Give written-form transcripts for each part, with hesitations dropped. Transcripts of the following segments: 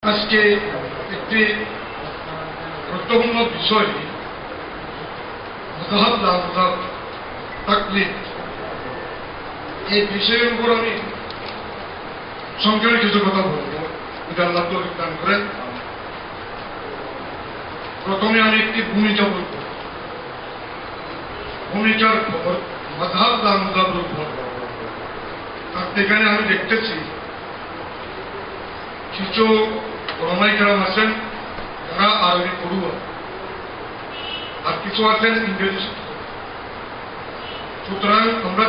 আজকে একটি গুরুত্বপূর্ণ বিষয় মাযহাব তাকলিদ, এই বিষয়ের উপর আমি সংক্ষেপে কিছু কথা বলবো, এটা আল্লাহ তৌফিক দান করেন। প্রথমে আমি একটি ভূমিকা বলব, ভূমিকার খবর মাযহাবের উপর। আর এখানে আমি দেখতেছি কিছু ওলামায়ে কেরাম আছেন যারা আরবি পড়ুয়া, আর কিছু আছেন ইংরেজি শিক্ষক। সুতরাং আমরা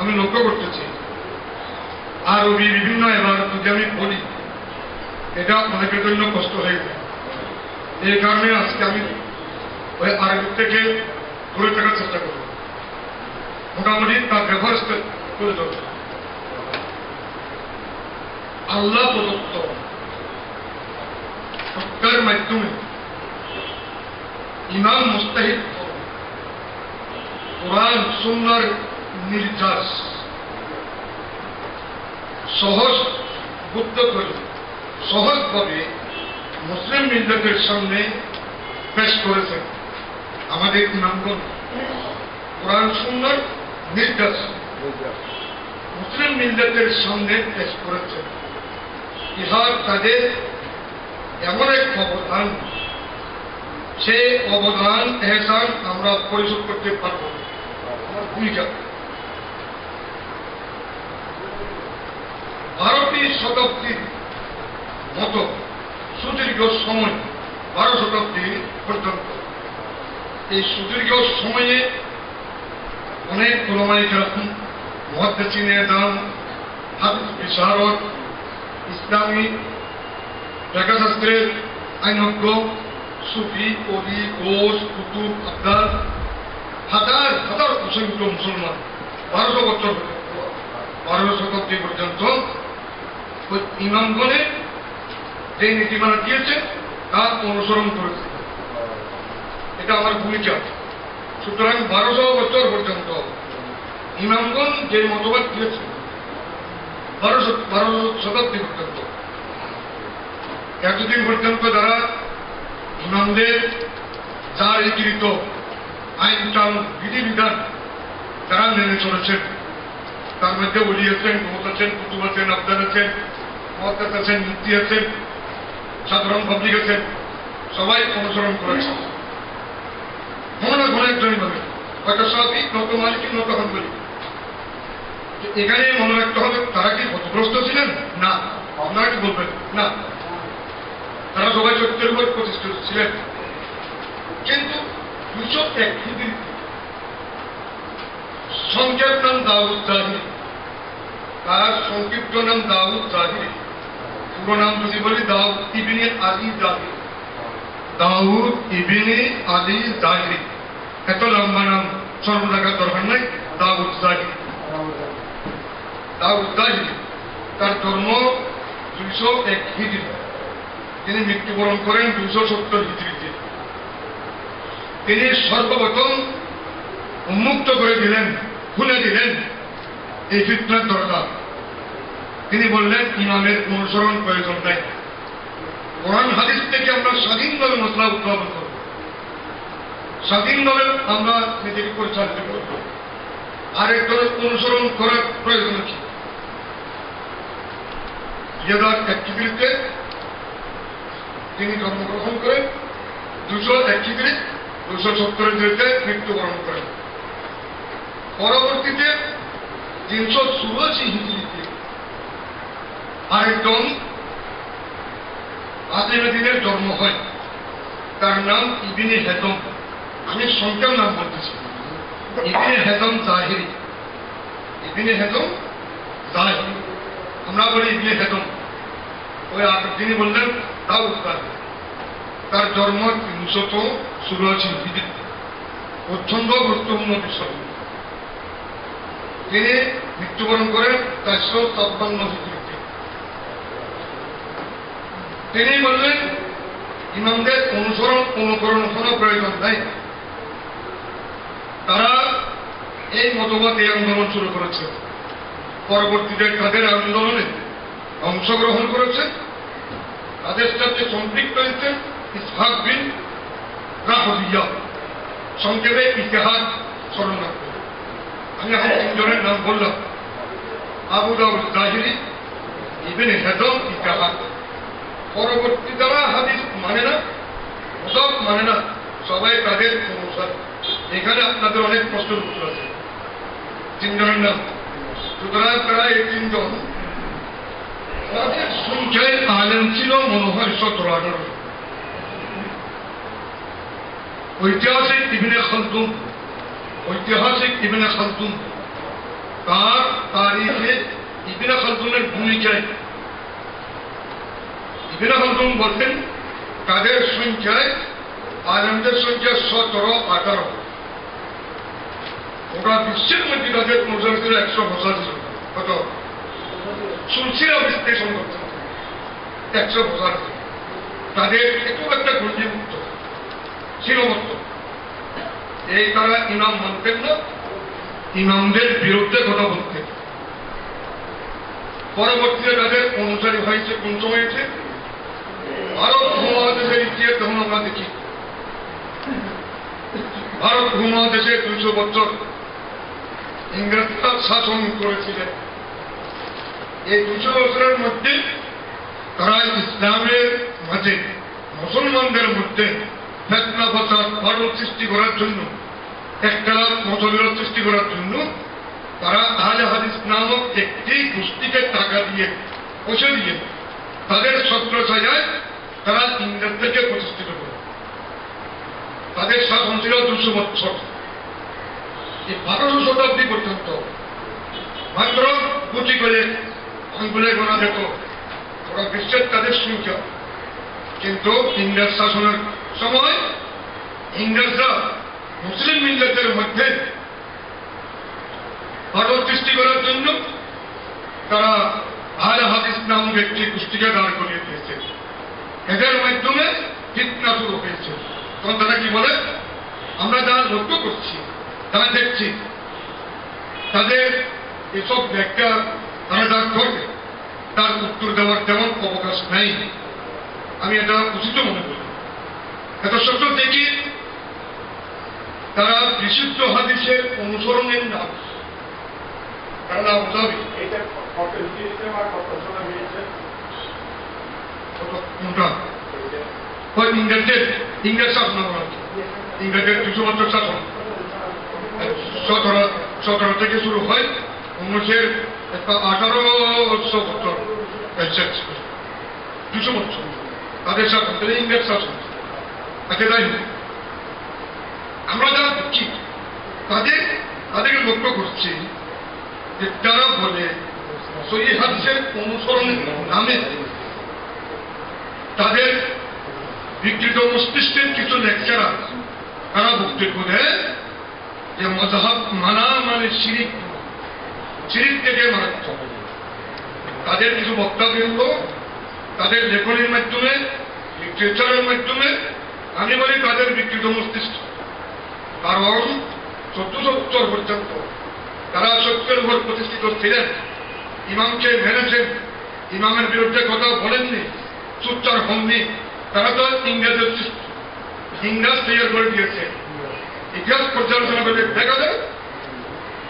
আমি লক্ষ্য করতেছি আরবি বিভিন্ন ইবাদত যদি আমি বলি, এটা অনেকের জন্য কষ্ট হয়ে যায়। এই কারণে আজকে আমি ওই আরবি থেকে দূরে থাকার চেষ্টা করব, মোটামুটি তার ব্যবহার করে দেবো। আল্লাহ প্রদত্ত সত্তার মাধ্যমে ইমাম মুস্তাহিদ কোরআন সুন্নাহর নির্যাস সহজ বুদ্ধ করে সহজভাবে মুসলিম মিল্লাতের সামনে পেশ করেছেন। আমাদের ইমামগণ কোরআন সুন্নাহর নির্যাস মুসলিম মিল্লাতের সামনে পেশ করেছেন। ইহার তাদের এমন এক অবদান, সে অবদান এহসান আমরা পরিশোধ করতে পারব। আমার ভূমিকা ভারতীয় শতাব্দীর মতো সুদীর্ঘ সময়, 12 শতাব্দী পর্যন্ত, এই সুদীর্ঘ সময়ে অনেক ওলামায়ে কেরাম, মুহাদ্দিসিন এযম, হাদিস বিশারদ, ইসলামী ব্যাখ্যাশাস্ত্রের আইনজ্ঞ, সুফি, অলি, গোস, কুতুব, আবদাল, হাজার হাজার অসংখ্য মুসলমান 12 শতাব্দী পর্যন্ত ওই ইমামগণে যে নীতিমালা দিয়েছে তা অনুসরণ করেছে। এটা আমার ভূমিকা। সুতরাং 1200 বছর পর্যন্ত ইমামগণ যে মতবাদ দিয়েছে 12 শতাব্দী পর্যন্ত, এতদিন পর্যন্ত যারা ইমামদের জারিকৃত আইন কানুন বিধিবিধান যারা মেনে চলেছেন, তার মধ্যে ওলি আছেন, গোস আছেন, কুতুব আছেন, আবদাল আছেন, মুহাদ্দিস আছেন, মুফতি আছেন, সাধারণ পাবলিক আছেন, সবাই অনুসরণ করেছে। মনে না কোনো একজন ইমামে হয়তো শাফি, নত মালিকি, নত হাম্বলি। এখানে মনে রাখতে হবে তারা কি ক্ষতিগ্রস্ত ছিলেন? না। আপনারা কি বলবেন? না, তারা সবাই সত্যের উপর প্রতিষ্ঠিত ছিলেন। কিন্তু 201 হিজরি সংক্ষেপ নাম দাউদ জাহিরি, তার সংক্ষিপ্ত নাম দাউদ জাহিরি, পুরো নাম যদি বলি দাউদ ইবনে আলী জাহিরি। দাউদ ইবনে আলী জাহিরি, এত লম্বা নাম সর্বদাকার দরকার নাই। দাউদ জাহিরি, দাউদ জাহিরি, তার জন্ম 201 হিজরি, তিনি মৃত্যুবরণ করেন 270 হিজরিতে। তিনি সর্বপ্রথম উন্মুক্ত করে দিলেন, খুলে দিলেন এই ফিতনার দরজা। তিনি বললেন ইমামের অনুসরণ প্রয়োজন নাই, কোরআন হাদিস থেকে আমরা স্বাধীনভাবে মসলা উদ্ভাবন করব, স্বাধীনভাবে আমরা নিজেকে পরিচালিত করব। আরেকজনের অনুসরণ করার প্রয়োজন কি? 2001 হিজরিতে তিনি জন্মগ্রহণ করেন, 201 হিজরি 270 হিজরিতে মৃত্যুবরণ করেন। পরবর্তীতে 384 হিজরিতে আরেকজন আলিমে দ্বীনের জন্ম হয়, তার নাম ইবনে হেতম। আমি সংখ্যার নাম বলতেছি, ইবনে হেতম জাহিরি। ইবনে হেতম জাহিরি, আমরা বলি ইবনে হেতম। ওই তিনি বললেন দাউদ জাহিরি। তার জন্ম 384 হিজরি। অত্যন্ত গুরুত্বপূর্ণ বিষয়। তিনি মৃত্যুবরণ করেন 456 হিজরিতে। তিনি বললেন ইমামদের অনুকরণ কোনো প্রয়োজন নাই। তারা এই মতবাদ, এই আন্দোলন শুরু করেছে। পরবর্তীতে তাদের আন্দোলনে অংশগ্রহণ করেছে তাদের সাথে সম্পৃক্ত হয়েছেন ইসহাক বিন রাহবিয়া, সংক্ষেপে ইতিহাস স্মরণ রাখবেন। আমি এখন তিনজনের নাম বললাম, আবু দাউদ জাহিরি, ইবনে হিজম, ইতিহাস। পরবর্তী যারা হাদিস মানে না, মুসাফ মানে না, সবাই তাদের অনুসারী। এখানে আপনাদের অনেক প্রশ্নের উত্তর আছে। তিনজনের নাম, সুতরাং তারা এই তিনজন, তাদের সংখ্যায় আলেম ছিল মনে হয় 17-18। ঐতিহাসিক ইবনে খালদুন, তার তারিখে ইবনে খালদুনের ভূমিকায় ইবনে খালদুন বলতেন তাদের সংখ্যায় আলেমদের সংখ্যা 17-18। ওরা বিশ্বের মধ্যে তাদের অনুসারী ছিল 185 জন। কত শুনছিলাম বিশ্লেষণ করতে 185। তাদের একটু একটা গণ্ডিমুক্ত ছিল মত। এই তারা ইমাম মানতেন না, ইমামদের বিরুদ্ধে কথা বলতেন। পরবর্তীতে তাদের অনুসারী হয়েছে কোন সময় হয়েছে? ভারত উপমহাদেশের ইতিহাস যখন আমরা দেখি, ভারত উপমহাদেশে 200 বছর ইংরেজরা শাসন করেছিলেন। এই 200 বছরের মধ্যে তারা ইসলামের মাঝে মুসলমানদের মধ্যে ফেতনা ফাসাদ ফাটল সৃষ্টি করার জন্য, একতলাফ মতবিরোধ সৃষ্টি করার জন্য তারা আহলে হাদিস নামক একটি গোষ্ঠীকে টাকা দিয়ে, পয়সা দিয়ে তাদের ছত্রছায়ায় তারা ইংরেজদেরকে প্রতিষ্ঠিত করে। তাদের শাসন ছিল 200 বছর। এই 12শো শতাব্দী পর্যন্ত মাত্র কোটি করে আঙ্গুলে গোনা যেত ওরা বিশ্বের তাদের সংখ্যা। কিন্তু ইংরেজ শাসনের সময় ইংরেজরা মুসলিম মিল্লাতের মধ্যে ফাটল সৃষ্টি করার জন্য তারা আহলে হাদিস নামক একটি গোষ্ঠীকে দাঁড় করিয়ে দিয়েছে। এদের মাধ্যমে ফিতনা শুরু হয়েছে। তখন তারা কি বলে? আমরা যারা লক্ষ্য করছি, তারা দেখছি, তাদের এসব ব্যাখ্যা তারা যা করবে তার উত্তর দেওয়ার তেমন অবকাশ নাই। আমি এটা উচিত মনে করি। এত সত্য দেখি তারা বিশুদ্ধ হাদিসের অনুসরণের নাম, তারা নাম বোঝাবে ইংরেজ শাসন, ইংরেজের 200 বছর শাসন 17 থেকে শুরু হয় 1800 বছর, 200 বছর তাদের শাসন, ইংরেজ শাসন। আচ্ছা, তাই আমরা যারা দেখছি তাদেরকে লক্ষ্য করছি যে তারা বলে সহিহ হাদিসের অনুসরণের নামে তাদের বিকৃত মস্তিষ্কের কিছু লেকচারার তারা বক্তব্য দেয় যে মাযহাব মানা মানে শিরিক, শিরিক থেকে মারাত্মক। তাদের কিছু বক্তব্য তাদের লেখনের মাধ্যমে, লিটারেচারের মাধ্যমে আমি বলি তাদের বিকৃত মস্তিষ্ক। কারণ 1400 বছর পর্যন্ত তারা সত্যের উপর প্রতিষ্ঠিত ছিলেন, ইমামকে মেনেছেন, ইমামের বিরুদ্ধে কথা বলেননি, সোচ্চার হননি। তারা তো ইংরেজের সৃষ্টি, ইংরেজ তৈরি করে দিয়েছে। ইতিহাস পর্যালোচনা করে দেখা যায়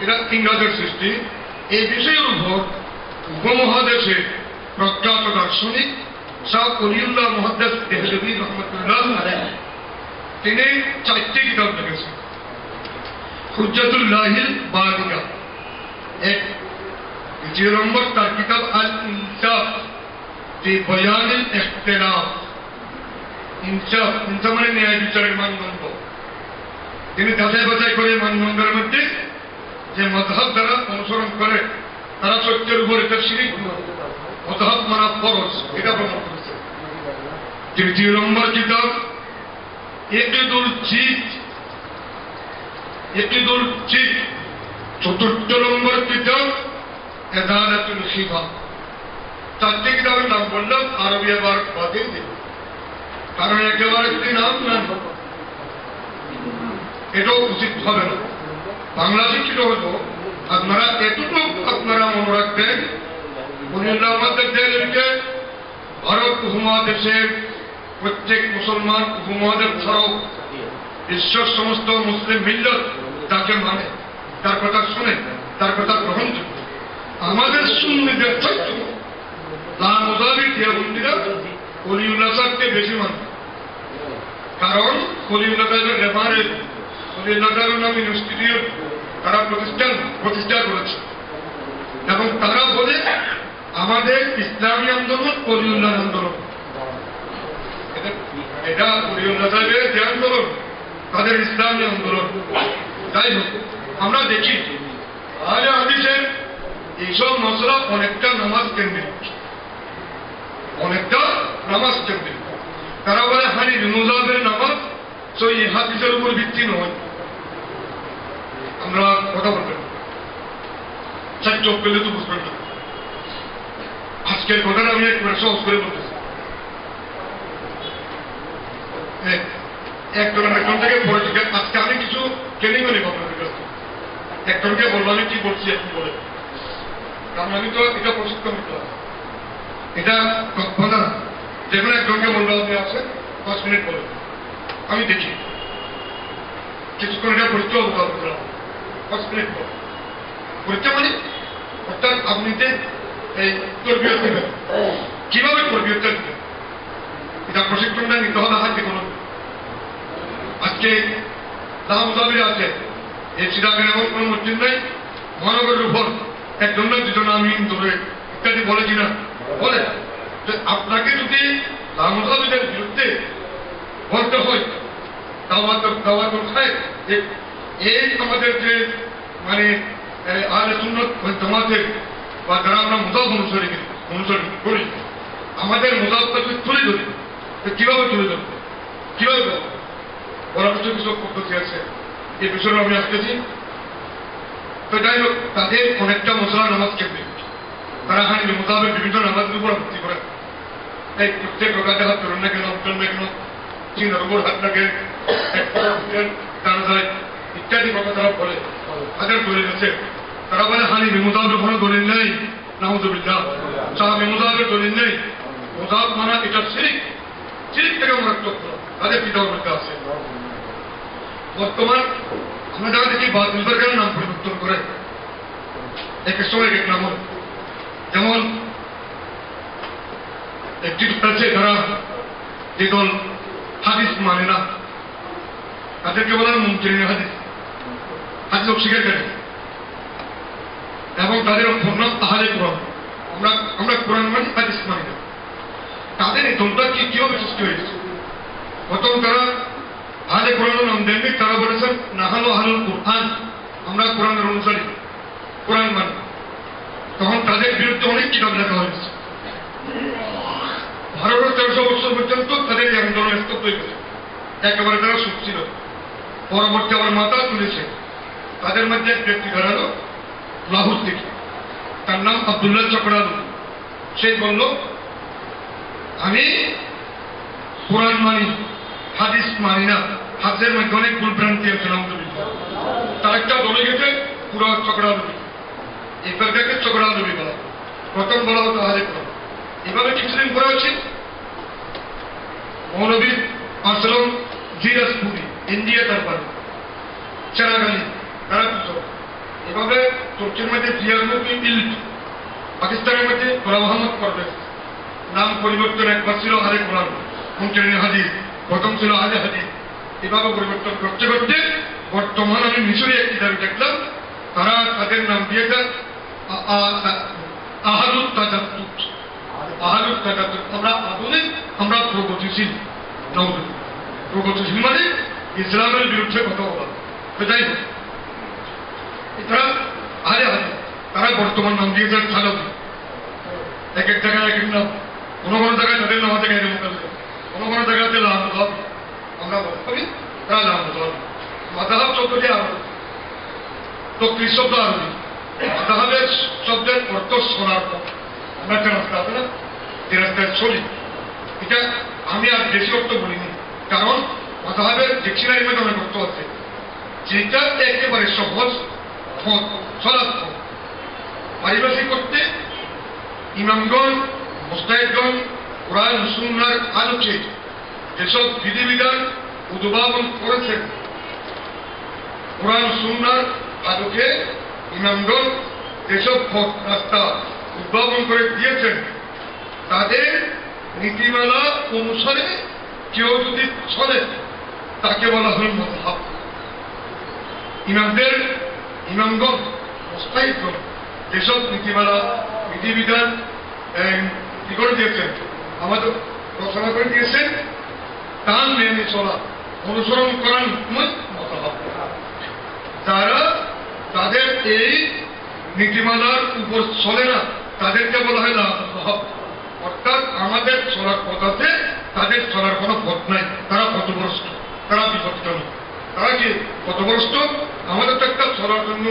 এটা ইংরেজের সৃষ্টি। এই বিষয়ের উপর উপমহাদেশে প্রখ্যাত দার্শনিক শাহ ওলিউল্লাহ মুহাদ্দিস দেহলভী রহমাতুল্লাহ আলাইহি তিনি 4টি কিতাব লিখেছেন। হুজ্জাতুল্লাহিল বালিগা এক, 2 নম্বর তার কিতাব আল ইনসাফ ফি বয়ানিল ইখতিলাফ। ইনসাফ মানে ন্যায় বিচারের মানদণ্ড। তিনি যাচাই বাছাই করে মানদণ্ডের মধ্যে যে মাযহাব দ্বারা অনুসরণ করে তারা সত্যের উপর এটা শিরিক, মাযহাব মানা ফরজ, এটা প্রমাণ করেছে। 3 নম্বর কিতাব ইকদুল জিদ, 4 নম্বর কিতাব ইদালাতুল খিফা। 4টি কিতাবের নাম বললাম, আরবি আবার বাদে দিন, কারণ একেবারে একটি নাম না, এটাও উচিত হবে না। বাংলা শিক্ষিত হতো আপনারা এতটুকু আপনারা মনে রাখবেন, ওলিউল্লাহ মুহাদ্দিস দেহলভীকে ভারত উপমহাদেশের প্রত্যেক মুসলমান উপমহাদেশ ছাড়াও বিশ্বের সমস্ত মুসলিম মিল্লত তাকে মানে, তার কথা শুনে, তার কথা গ্রহণ করে। আমাদের সুন্নিদের সত্য লামুজাবির দেওবন্দিরা কলিউল্লাহ সাহেবকে বেশি মানে, কারণ কলিউল্লাহ সাহেবের রেফারেন্স কলিউল্লাহ সাহেবের নাম ইনস্টিটিউট তারা প্রতিষ্ঠা করেছে এবং তারা বলে আমাদের ইসলামী আন্দোলন কলিউল্লাহ আন্দোলন। এটা কলিউল্লাহ সাহেবের যে আন্দোলন তাদের ইসলামী আন্দোলন। যাই হোক, আমরা দেখি আহলে হাদিসের এইসব মশলা অনেকটা নামাজ কেন্দ্রিক, অনেকটা নামাজ কেন্দ্রিক। তারা বলে হানিফি মুযহাবের নামাজ সই হাদিসের উপর ভিত্তি নয়। আমরা কথা বলবেন চার চোখ পেলে তো বুঝবেন না। আজকের কথাটা আমি একবার সহজ করে বলতেছি। একজন থেকে পলিটিক্যাল, আজকে আমি কিছু ট্রেনিং নিব আপনাদের কাছে। একজনকে বলবো আমি কি বলছি আপনি বলে, কারণ আমি তো এটা প্রশিক্ষণ নিতে হবে, এটা কথা না। যে কোনো একজনকে বলবো আপনি আছে 5 মিনিট বলে, আমি দেখি কিছুক্ষণ এটা পরিচয় হতে হবে। 5 মিনিট পর পরিচয় মানে অর্থাৎ আপনি যে এই তরবিয়ত দেবেন, কিভাবে তরবিয়তটা দেবেন, এটা প্রশিক্ষণটা নিতে হবে। হাতে কোনো আজকে লামুজাবির আছে, এই চিরাগের এমন কোনো মসজিদ নেই মহানগরের উপর একজন না দুজন আমি ধরে ইত্যাদি বলে কিনা বলে। আপনাকে যদি লামুজাবিদের বিরুদ্ধে বলতে হয় দাওয়াতুল খায়র, এই আমাদের যে মানে আহলে সুন্নাত ওয়াল জামাতের বা যারা আমরা মুযাব অনুসরণ করি, আমাদের মুযাবটা যদি তুলে ধরি, কিভাবে তুলে ধরবো, কিভাবে বলবো, বলার কিছু পদ্ধতি আছে। এই বিষয়ে আমি আসতেছি। তো যাই হোক, তাদের অনেকটা মশলা নামাজ কেন্দ্রিক। তারা হানিফি মুযহাবের বিভিন্ন নামাজের উপর ভিত্তি করে এই প্রত্যেক রকাতে হাত ধরুন না কেন, উঠবেন না কেন, চিনার উপর হাত রাখে, টানা যায় ইত্যাদি কথা তারা বলে। তাদের দলিল আছে, তারা বলে হানিফি মুযহাবের কোনো দলিল নেই, নাউযুবিল্লাহ। সাহাবী মুযহাবের দলিল নেই। মুযহাব মানা এটা শিরক, শিরক থেকে মারাত্মক। তাদের কিতাবের মধ্যে আছে। বর্তমান আমরা যারা দেখি বাতিলদের কেন নাম পরিবর্তন করে, এক সময় এক নাম হয়। যেমন একটি আছে তারা যে দল হাদিস মানে না, তাদেরকে বলা হয় মুনকিরিন হাদিস, হাদিস অস্বীকার করে। এবং তাদের অন্য আহলে কোরআন, আমরা কোরআন মানি, হাদিস মানি না। তাদের এই দলটা কিভাবে সৃষ্টি হয়েছে? প্রথম তারা আহলে কোরআনের নাম দেননি, তারা বলেছেন নাহানু আহলুল কোরআন, আমরা কোরআনের অনুসারী, কোরআন মানি। তখন তাদের বিরুদ্ধে অনেক কিতাব লেখা হয়েছে। ভারতের 1300 বছর পর্যন্ত তাদের এই আন্দোলন স্তব্ধ হয়ে গেছে, একেবারে তারা সুখ ছিল। পরবর্তী আবার মাথা তুলেছে। তাদের মধ্যে এক ব্যক্তি দাঁড়ালো লাহোর থেকে, তার নাম আব্দুল্লাহ চকরালু। সে বলল আমি কোরআন মানি, হাদিস মানি না, হাদিসের মধ্যে অনেক ভুল ভ্রান্তি আছে। তার একটা দলে গেছে পুরো চকরালু, এটাকে চকরালু বলা। প্রথম বলা হতো আহলে কোরআন। এভাবে কিছুদিন পরে আছে মৌলভী আসলম জিরাজপুরি, ইন্ডিয়া, তারপর চারাগালি, তারা এভাবে তুর্কির মধ্যে জিয়ারমুখী ইল্ট, পাকিস্তানের মধ্যে গোলাম মোহাম্মদ পারভেজ। নাম পরিবর্তন, একবার ছিল আহলে কোরআন, মুনকিরিন হাদিস, প্রথম ছিল আহলে হাদিস। এভাবে পরিবর্তন করতে করতে বর্তমান আমি মিশরে একটি দাবি দেখলাম, তারা তাদের নাম দিয়েছে আহাদুত তাজাদ্দুদ। আহাদুত তাজাদ্দুদ, আমরা আধুনিক, আমরা প্রগতিশীল। প্রগতিশীল মানে ইসলামের বিরুদ্ধে কথা বলা। তো যাই হোক, তারা আহলে হাদিস, তারা বর্তমান নাম দিয়েছে সালাফি। এক এক জায়গায় এক এক নাম, কোনো কোনো জায়গায় তাদের নাম আছে গায়রে মুকাল্লিদ, কোনো কোনো জায়গাতে লামুজাব। আমরা বলি তারা লামুজাব। মাযহাব শব্দটি আরবি, তকলিদ শব্দ আরবি। মাযহাবের শব্দের অর্থ শোনার পর আমরা একটা রাস্তা আছে না, যে রাস্তায় চলি, এটা আমি আর বেশি অর্থ বলিনি, কারণ মাযহাবের ডিকশনারির মধ্যে অনেক অর্থ আছে। যেটা একেবারে সহজ পথ, সরল পথ, পারিভাষিক করতে ইমামগণ, মুজতাহিদগণ, কোরআন সুন্নাহর আলোকে যেসব বিধিবিধান উদ্ভাবন করেছেন, কোরআন সুন্নাহর আলোকে ইমামগণ যেসব পথ রাস্তা উদ্ভাবন করে দিয়েছেন, তাদের নীতিমালা অনুসারে কেউ যদি চলে তাকে বলা হয় মাযহাব। ইমামগণ মুস্তাহিদগণ যেসব নীতিমালা বিধিবিধান কি করে দিয়েছেন, আমাদের রচনা করে দিয়েছেন, তা মেনে চলা, অনুসরণ করার মাযহাব। যারা তাদের এই নীতিমালার উপর চলে না তাদেরকে বলা হয় মাযহাব। অর্থাৎ আমাদের চলার পথ আছে, তাদের চলার কোনো পথ নাই, তারা পথভ্রষ্ট, তারা বিপজ্জনক। তারা কি পথভ্রষ্ট? আমাদের তো একটা চলার জন্য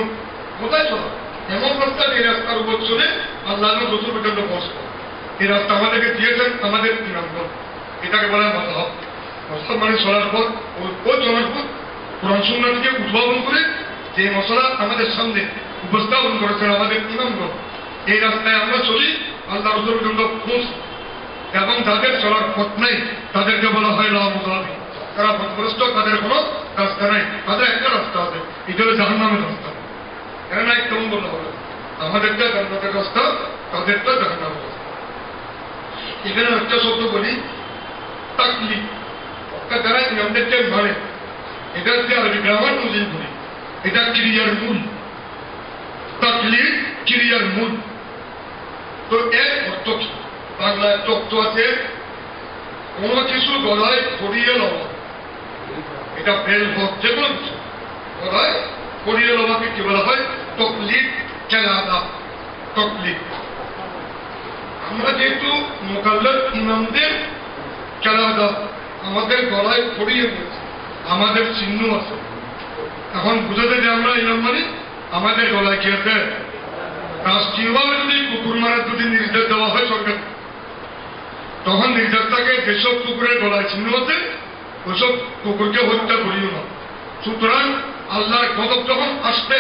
কোথায় চলা, এমন রাস্তা এই রাস্তার উপর চলে আল্লাহ রসুল পর্যন্ত পৌঁছব। এই রাস্তা আমাদেরকে দিয়েছেন আমাদের ইমামগণ, এটাকে বলা হয় মাযহাব। মাযহাব মানে চলার পথ, ওই চলার পথ কোরআন সুন্নাহ থেকে উদ্ভাবন করে যে মশলা আমাদের সামনে উপস্থাপন করেছেন আমাদের ইমামগণ, এই রাস্তায় আমরা চলি আল্লাহ রসুল পর্যন্ত পৌঁছ। এবং যাদের চলার পথ নাই তাদেরকে বলা হয় লামুদাবি, তারা পথগ্রস্ত, তাদের কোনো রাস্তা নাই, তাদের একটা রাস্তা আছে, এটা হলো জাহান্নামের রাস্তা। এরা না কেমন বলা হবে, আমাদেরটা জান্নাতের রাস্তা, তাদেরটা জাহান্নামের রাস্তা। এখানে একটা শব্দ বলি তাকলিদ, অর্থাৎ যারা ইমামদেরকে মানে, এটা হচ্ছে আরবি গ্রামার অনুযায়ী বলি, এটা ক্রিয়ার মূল। তাকলিদ ক্রিয়ার মূল। তো এর অর্থ কি? বাংলা একটা অর্থ আছে কোনো কিছু গলায় পরিয়ে লওয়া, এটা বেল হোক যে কোনো কিছু গলায় পরিয়ে লওয়াকে কি বলা হয়? তকলিদ, কেলাদা, তকলিদ। আমরা যেহেতু মুকাল্লাদ ইমামদের কেলাদা আমাদের গলায় পরিয়ে দিয়েছি, আমাদের চিহ্ন আছে, এখন বুঝাতে যে আমরা ইমাম মানি আমাদের গলায় কি আছে? রাষ্ট্রীয়ভাবে যদি কুকুর মারার যদি নির্দেশ দেওয়া হয় সরকার, তখন নির্দেশটাকে যেসব কুকুরের গলায় চিহ্ন আছে ওইসব কুকুরকে হত্যা করিও না। সুতরাং আল্লাহর গজব যখন আসবে,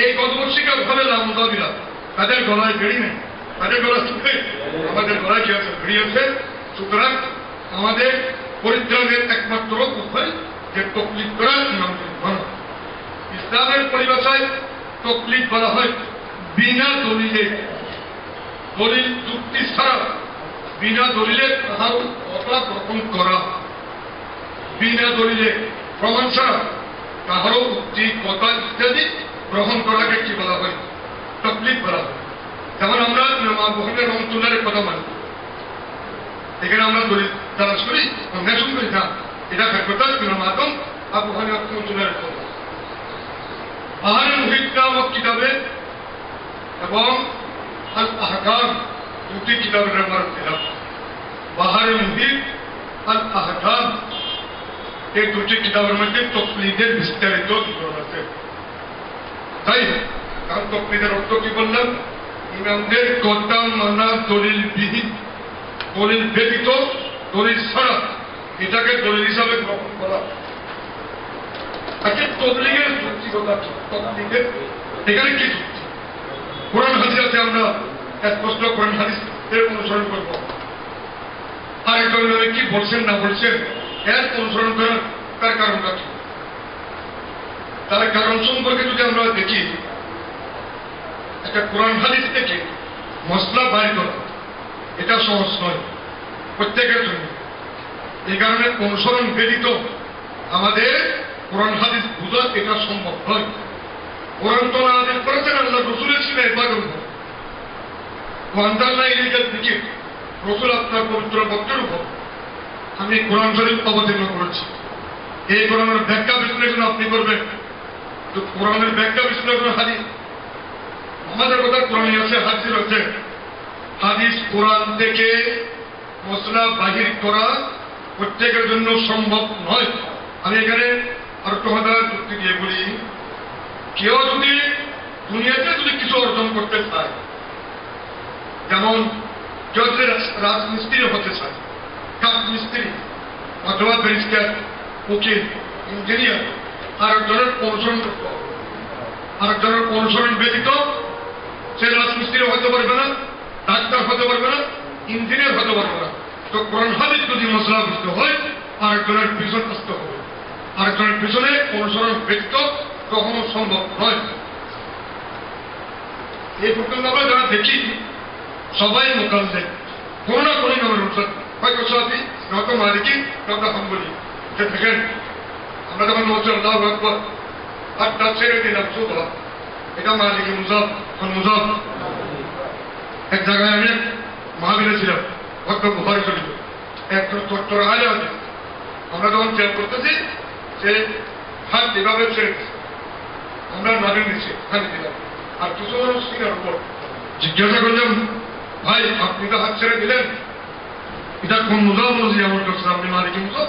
এই গজব শিকার হবে লামুদাবিরা, তাদের গলায় বেড়ি নেই, তাদের গলা শুনে আমাদের গলায় কি আছে? বেড়ি আছে। সুতরাং আমাদের পরিত্রাণের একমাত্র উপায় যে তকলিদ করা ইমামদের মানা। ইসলামের পরিভাষায় তকলিদ বলা হয় বিনা দলিলে, দলিল যুক্তি ছাড়া বিনা দলিলে কাহারও কথা গ্রহণ করা, বিনা দলিলে প্রমাণ ছাড়া কাহারও উক্তি কথা ইত্যাদি গ্রহণ করাকে কি বলা হয়? তকলিদ বলা হয়। যেমন আমরা ইমাম আবু হানিফা রহমাতুল্লাহর কথা মানি, এখানে আমরা দলিল তালাশ করি, অন্বেষণ করি না, এটা কথা ইমাম আদম আবু হানিফা রহমাতুল্লাহর কথা। বাহারে মুহিত নামক কিতাবে এবং আল আহকাম দুটি কিতাবের আমার দিলাম। বাহারে মুহিত, আল আহকাম, এই দুটি কিতাবের মধ্যে তকলিদের বিস্তারিত বিবরণ আছে। তাই কারণ তকলিদের অর্থ কি বললাম? ইমামদের কথা মানা দলিল বিহীন, দলিল ব্যতীত, দলিল ছাড়া, এটাকে দলিল হিসাবে গ্রহণ করা। তাকে তবলিগের যুক্তিকতা, তবলিগের এখানে কি যুক্তি? কোরআন হাদিস আছে, আমরা স্পষ্ট কোরআন হাদিস এর অনুসরণ করব। আরেকজন কি বলছেন না বলছেন এর অনুসরণ করার তার কারণটা কি? তার কারণ সম্পর্কে যদি আমরা দেখি, একটা কোরআন হাদিস থেকে মশলা বাইর করা এটা সহজ নয় প্রত্যেকের জন্য। এই কারণে অনুসরণ ব্যতীত আমাদের কোরআন হাদিস বুঝা এটা সম্ভব নয়। কোরআন তো নাযিল করেছেন আল্লাহ রসুলের সিনায় পাগল ওয়ান্দাল্লাহ ইলাইকাল যিকর, রসুল আপনার পবিত্র বক্তের উপর আমি কোরআন শরীফ অবতীর্ণ করেছি। এই কোরআনের ব্যাখ্যা বিশ্লেষণ আপনি করবেন, তো কোরআনের ব্যাখ্যা বিশ্লেষণ হাদিস আমাদের কথা কোরআনে আছে, হাদিস আছে। হাদিস কোরআন থেকে মশলা বাহির করা প্রত্যেকের জন্য সম্ভব নয়। আমি এখানে আর একটু যুক্তি দিয়ে বলি, কেউ যদি দুনিয়াতে যদি কিছু অর্জন করতে চায়, যেমন কেউ যদি রাজমিস্ত্রি হতে চায়, কাঠ মিস্ত্রি অথবা ব্যারিস্টার, উকিল, ইঞ্জিনিয়ার, আরেকজনের অনুসরণ করতে হবে। আরেকজনের অনুসরণ ব্যতীত সে রাজমিস্ত্রি হতে পারবে না, ডাক্তার হতে পারবে না, ইঞ্জিনিয়ার হতে পারবো না। তো কোরআন হাদিস যদি মশলা বুঝতে হয় আরেকজনের পিছন আসতে হবে, আরেকজনের পিছনে অনুসরণ ব্যক্ত কখনো সম্ভব নয়। এই পর্যন্ত আমরা যারা দেখি সবাই মোকাল্লেদ, কোনো না কোনো নামের অনুসার, হয়তো সাথী, নয়তো মালিকি, নয়তো হাম্বলি। দেখেন আমরা যখন বলছি আল্লাহু আকবার আর তার ছেড়ে দিলাম সুবহ, এটা মালিকি মুজাব, মুজাব। এক জায়গায় আমি মাহবিলে ছিলাম, হয়তো বুখারী শরীফ, একজন ছোট্টর আলে আছে, আমরা যখন চেয়ার করতেছি সে হাত এভাবে ছেড়ে দিচ্ছে, আমরা নামের নিচে হাত দিলাম, আর কিছু মানুষ সিনার উপর জিজ্ঞাসা করলাম, ভাই আপনি তো হাত ছেড়ে দিলেন, এটা কোন মুজাব বলছি? আমার কাছে আপনি মালিকি মুজাব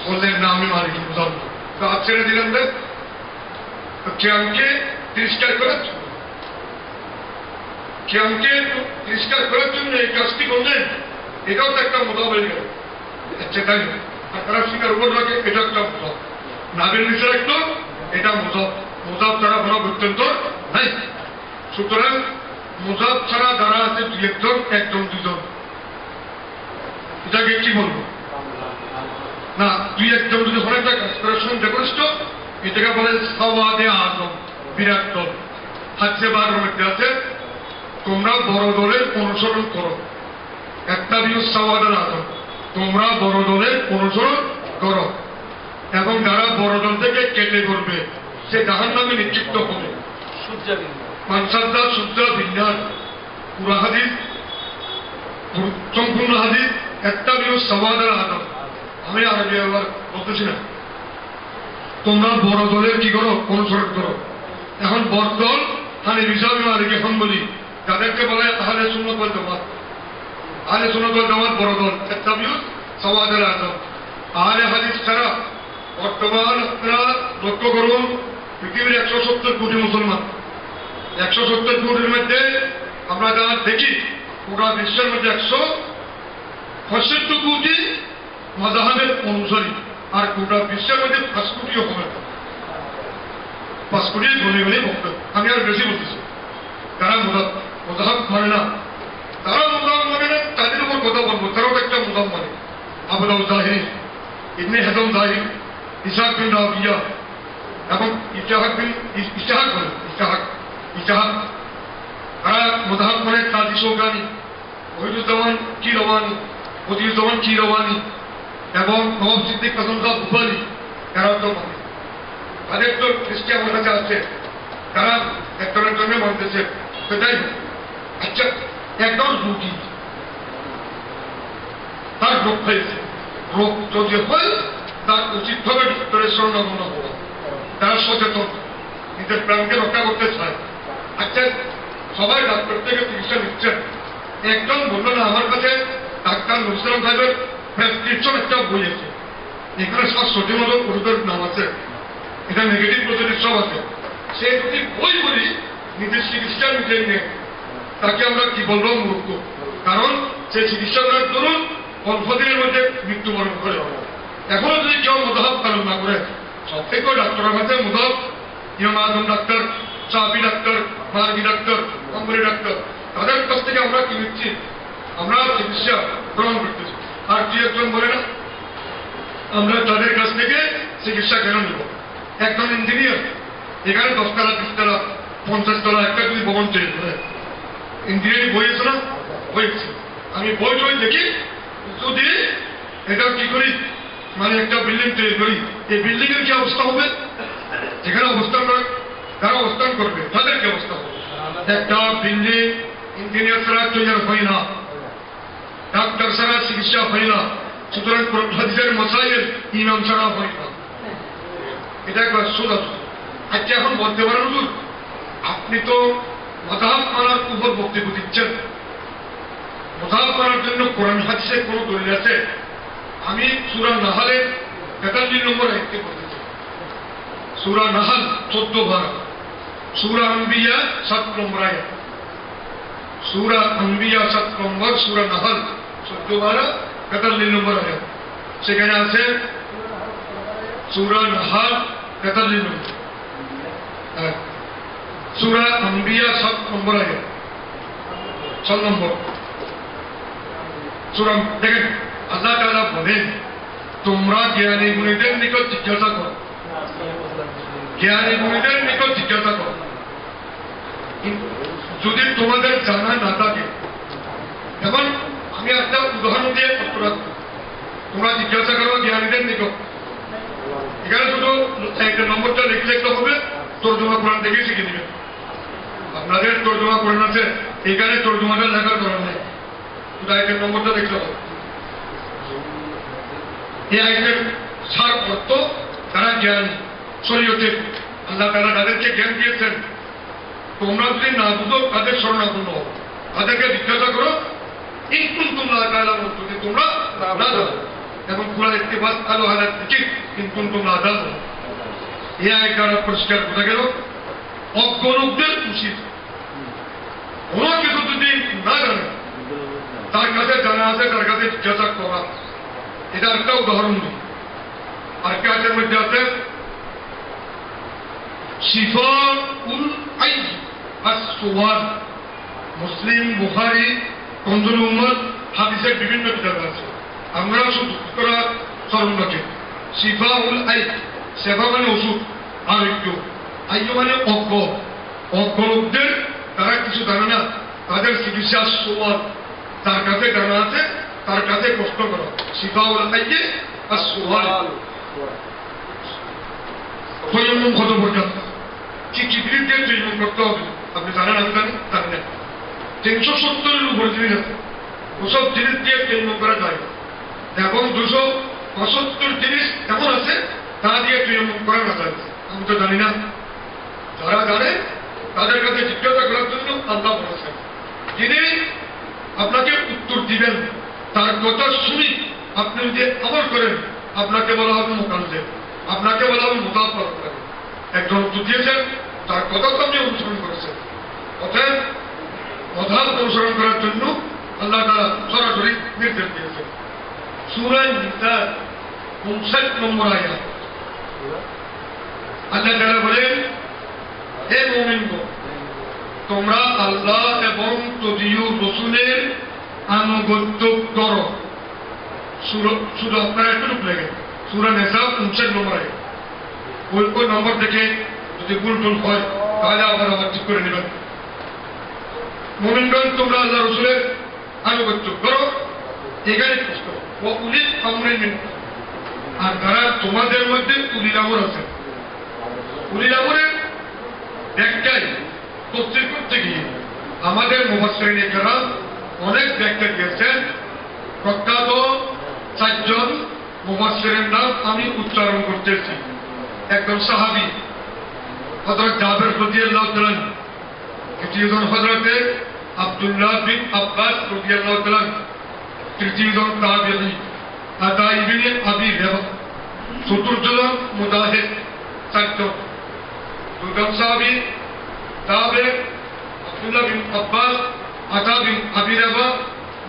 বললেন, না আমি মালিকি মুজাব। তো হাত ছেড়ে দিলেন, দেখ কেমকে তিরস্কার করার জন্য, কেমকে তিরস্কার করার জন্য এই কাজটি করলেন, এটাও তো একটা মুজাব হয়ে গেল। আচ্ছা তাই না? আর তারা সিনার উপর রাখে, এটা একটা মুজাব, নাবের নিচে রাখতো, এটা মুজাব। মুজাব ছাড়া কোনো বক্তব্য নাই। সুতরাং মুজাব ছাড়া যারা আছে দুই একজন, একজন দুজন, এটাকে কি বলবো না, দুই একজন যদি অনেকটা কাজ করে সঙ্গে করিষ্ঠ, এটাকে বলে সাওয়াদে আজম, বিরাট দল। হাজে বারের মধ্যে আছে তোমরা বড় দলের অনুসরণ করো, একটা বিউ সাওয়াদের আজম, তোমরা বড় দলের অনুসরণ করো, এবং যারা বড় দল থেকে কেটে করবে সে জাহান্নামে নিক্ষিপ্ত হবে। মানসাদ্দা সুদ্দা বিন্যাস, পুরা হাদিস, সম্পূর্ণ হাদিস, একটা বিউ সাওয়াদের আজম। আমি আরবি আবার বলতেছি না, তোমরা বড় দলের কি করো? অনুসরণ করো। এখন বড় দল হানিফি সাহেব মালিকি হাম্বলি, যাদেরকে বলে আহলে সুন্নাত ওয়াল জামাত। আহলে সুন্নাত ওয়াল জামাত বড় দল, একটা বিউ সাওয়াদের আজম। আহলে হাদিস ছাড়া বর্তমান আপনারা লক্ষ্য করুন, পৃথিবীর 170 কোটি মুসলমান, 170 কোটির মধ্যে আমরা যা দেখি পুরা বিশ্বের মধ্যে 165 কোটি মাযহাবের অনুসারী, আর গোটা বিশ্বের মধ্যে 5 কোটিও হবে, 5 কোটি গণে গণে বক্তব্য। আমি আর বেশি বলতেছি, তারা মুজাহাব মানে না, তারা মুজাহাব মানে না, তাদের উপর কথা বলবো, তারাও একটা মুজাহাব মানে। আবু দাউদ যাহিরি, ইবনে হাজম যাহিরি, ইসহাক বিন রাবিয়া, এবং ইসহাক বলে ইসহাক, তারা মুজাহাব মানে কাজী শৌকানি, ওহিদুজ্জামান কিরওয়ানি, মতিউজ্জামান কিরওয়ানি এবং নবাব সিদ্দিক কাসম শাহ বুখারী, এরাও তো মানে। তাদের তো দৃষ্টি আমার কাছে আছে, তারা একজনের জন্য মানতেছে, সেটাই। আচ্ছা, একজন রুগী, তার রোগ হয়েছে, রোগ যদি হয় তার উচিত হবে ডক্টরের শরণাপন্ন হওয়া। তারা সচেতন, নিজের প্রাণকে রক্ষা করতে চায়। আচ্ছা, সবাই ডাক্তার থেকে চিকিৎসা নিচ্ছেন, একজন বলল না আমার কাছে ডাক্তার নজরুল সাহেবের প্রেসক্রিপশন একটা বই আছে, এখানে 700টি মতো ওষুধের নাম আছে, এটা নেগেটিভ পজিটিভ সব আছে। সে যদি বই বলি নিজের চিকিৎসা নিজে নেয়, তাকে আমরা কি বলবো? মূর্খ। কারণ সে চিকিৎসা করার দরুন অল্প দিনের মধ্যে মৃত্যুবরণ করে। এখনো যদি কেউ মুজাহাব পালন না করে, সব থেকে ডাক্তারের কাছে মুজাহাব, ইমাম আজম ডাক্তার, শাফি ডাক্তার, মারবি ডাক্তার, হাম্বলি ডাক্তার, তাদের কাছ থেকে আমরা কি নিচ্ছি? আমরা চিকিৎসা গ্রহণ করতেছি। আর কি একজন বলে না আমরা তাদের কাছ থেকে চিকিৎসা কেন নেব? একজন ইঞ্জিনিয়ার এখানে 10 তলা, 20 তলা, 50 তলা একটা যদি ভবন তৈরি করে, ইঞ্জিনিয়ারিং বই আছে না? হয়েছে। আমি বই টই দেখি, যদি এটা কি করি, মানে একটা বিল্ডিং তৈরি করি, এই বিল্ডিং এর কি অবস্থা হবে? যেখানে অবস্থান করে, যারা অবস্থান করবে তাদের কি অবস্থা হবে? একটা বিল্ডিং ইঞ্জিনিয়ার ছাড়া তৈরি হয় না, ডাক্তার ছাড়া চিকিৎসা হয় না, সুতরাং হাদিসের মাসাইল ইমাম ছাড়া হয় না। এটা একবার সোজা। আচ্ছা, এখন বলতে পারেন হুজুর আপনি তো মাযহাব মানার উপর বক্তব্য দিচ্ছেন, মাযহাব মানার জন্য কোরআন হাদিসে কোন দলিল আছে? আমি সূরা নাহলের 43 নম্বর আয়াতে বলতেছি, সূরা নাহল 14 বার, সূরা আম্বিয়া 7 নম্বর আয়াত, সূরা আম্বিয়া 7 নম্বর, সূরা নাহল 14 বার 43 নম্বর আয়াত। সেখানে আছে সূরা নাহল 43 নম্বর, সূরা আম্বিয়া 7 নম্বর আয়াত, 6 নম্বর। সুতরাং দেখেন আল্লাহ তাআলা বলেন তোমরা জ্ঞানী গুণীদের নিকট জিজ্ঞাসা করো, জ্ঞানী গুণীদের নিকট জিজ্ঞাসা করো। যদি তোমাদের জানা না থাকে, যেমন আমি একটা উদাহরণ দিয়ে করতে রাখবো, তোমরা জিজ্ঞাসা করো জ্ঞানীদের নিকট। এখানে শুধু একটা নম্বরটা লিখলে একটা হবে, তর্জমা কোরআন দেখে শিখে দিবেন। আপনাদের তর্জমা কোরআন আছে, এখানে তর্জমাটা লেখার দরকার নেই, শুধু আইটের নম্বরটা দেখতে হবে। এই আইটের সার অর্থ তারা জ্ঞান শরীয়তে আল্লাহ তাআলা তাদেরকে জ্ঞান দিয়েছেন। তোমরা যদি না বুঝো তাদের শরণাপন্ন হও, তাদেরকে জিজ্ঞাসা করো ইনকুন তোমরা যদি তোমরা না জানো। এবং পুরা ইত্তেবাস আলো হালাত থেকে ইনকুন তোমরা জানো। এই আয় দ্বারা পরিষ্কার বোঝা গেল অজ্ঞ লোকদের উচিত কোন কিছু যদি না জানে তার কাছে জানা আছে, তার কাছে জিজ্ঞাসা করা। এটা একটা উদাহরণ দিই। আর কাজের মধ্যে আছে শিফাউল আইজ আস-সুওয়াল, মুসলিম, বুখারী, কনজুল উম্মাহ হাদিসের বিভিন্ন কিতাবে আছে। আমরা শুধু করা স্মরণ রাখি শিফাউল আইজ, সেবা মানে ওষুধ, আরোগ্য, আইজ মানে অজ্ঞ। অজ্ঞ লোকদের তারা কিছু জানে না, তাদের চিকিৎসা সুওয়াল, তার কাছে জানা আছে, তার কাছে কষ্ট করো। শিফাউল আইজ আস-সুওয়াল। তৈমুম কত পর্যন্ত কি কিবরিত দিয়ে তৈমুম করতে হবে আপনি জানেন? আমি জানি না। 370-এর উপরে জিনিস আছে, ওসব জিনিস দিয়ে তৈমুম করা যায় না। এবং 275 জিনিস এমন আছে তা দিয়ে তৈমুম করা না যায়। আমি তো জানি না। যারা জানে তাদের কাছে জিজ্ঞাসা করার জন্য আল্লাহ বলেছেন, যিনি আপনাকে উত্তর দিবেন তার কথা শুনি আপনি যদি আমল করেন আপনাকে বলা হবে মুকাল্লিম, আপনাকে বলা হবে মুতাওয়াক্কিল করেন। একজন উত্তর দিয়েছেন, তার কথা তো আপনি অনুসরণ করেছেন। অতএব কথা অনুসরণ করার জন্য আল্লাহ তাআলা সরাসরি নির্দেশ দিয়েছেন। সূরা নিসা 59 নম্বর আয়াত আল্লাহ তাআলা বলেন, হে মুমিনগণ, তোমরা আল্লাহ এবং তদীয় রাসূলের আনুগত্য করো। শুধু আপনারা একটু লেখেন সূরা নিসা 59 নম্বর আয়াত। ওই নম্বর থেকে যদি ভুল টুল হয় তাহলে আবার ঠিক করে নেবেন। মুমিনগণ, তোমরা আল্লাহ রাসূলের আনুগত্য করো। এখানে প্রশ্ন, ও উলিল আমরি মিনকুম, আর যারা তোমাদের মধ্যে উলিল আমর আছে। উলিল আমরের ব্যাখ্যায় তফসীর করতে গিয়ে আমাদের মুফাসসিরিনে কেরাম অনেক ব্যাখ্যা দিয়েছেন। প্রখ্যাত 4 জন মুফাসসিরের নাম আমি উচ্চারণ করতেছি। একজন সাহাবী হযরত জাবের রাদিয়াল্লাহু তাআলা, দ্বিতীয়জন হযরতে আব্দুল্লাহ বিন আব্বাস রাদিয়াল্লাহু তাআলা, তৃতীয়জন তাবিঈ আতা ইবনে আবি রাবাহ, চতুর্থজন মুজাহিদ। 4 জন, দুজন সাহাবী, তাবে আব্দুল্লাহ বিন আব্বাস, আতা বিন আবি রাবাহ,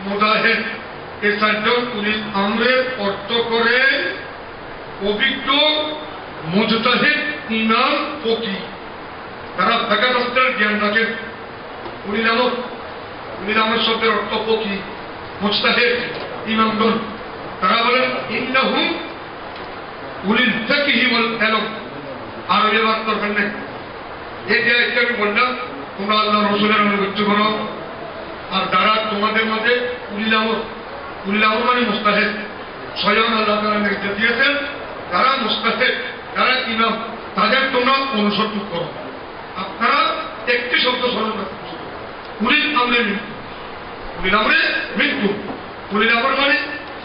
মুজাহিদ। এই 4 জন উলিল আমরের অর্থ করে অভিজ্ঞ মুজতাহিদ, ইমাম, ফকিহ। তারা ফিকহের জ্ঞান রাখেন। উলিল আমর শব্দের অর্থ ফকিহ, মুজতাহিদ, ইমামগণ। তারা বলেন ইন্নাহুম উলিল ফিকহি ওয়াল ইলম। আর এই বার্তা করবেন এই যে একটা আমি বললাম, তোমরা আল্লাহ রাসূলের আনুগত্য করো। আর যারা তোমাদের মধ্যে উলিল আমর মানে মুজতাহিদ, স্বয়ং আল্লাহ তাআলা নির্দেশ দিয়েছেন, তারা মুজতাহিদ, তারা ইমাম, তাদের তোমরা অনুসরণ করো। আপনারা একটি শব্দ স্মরণ রাখতে, উলিল আমরে মিনকুম। উলিল আমরে মিনকুম, উলিল আমর মানে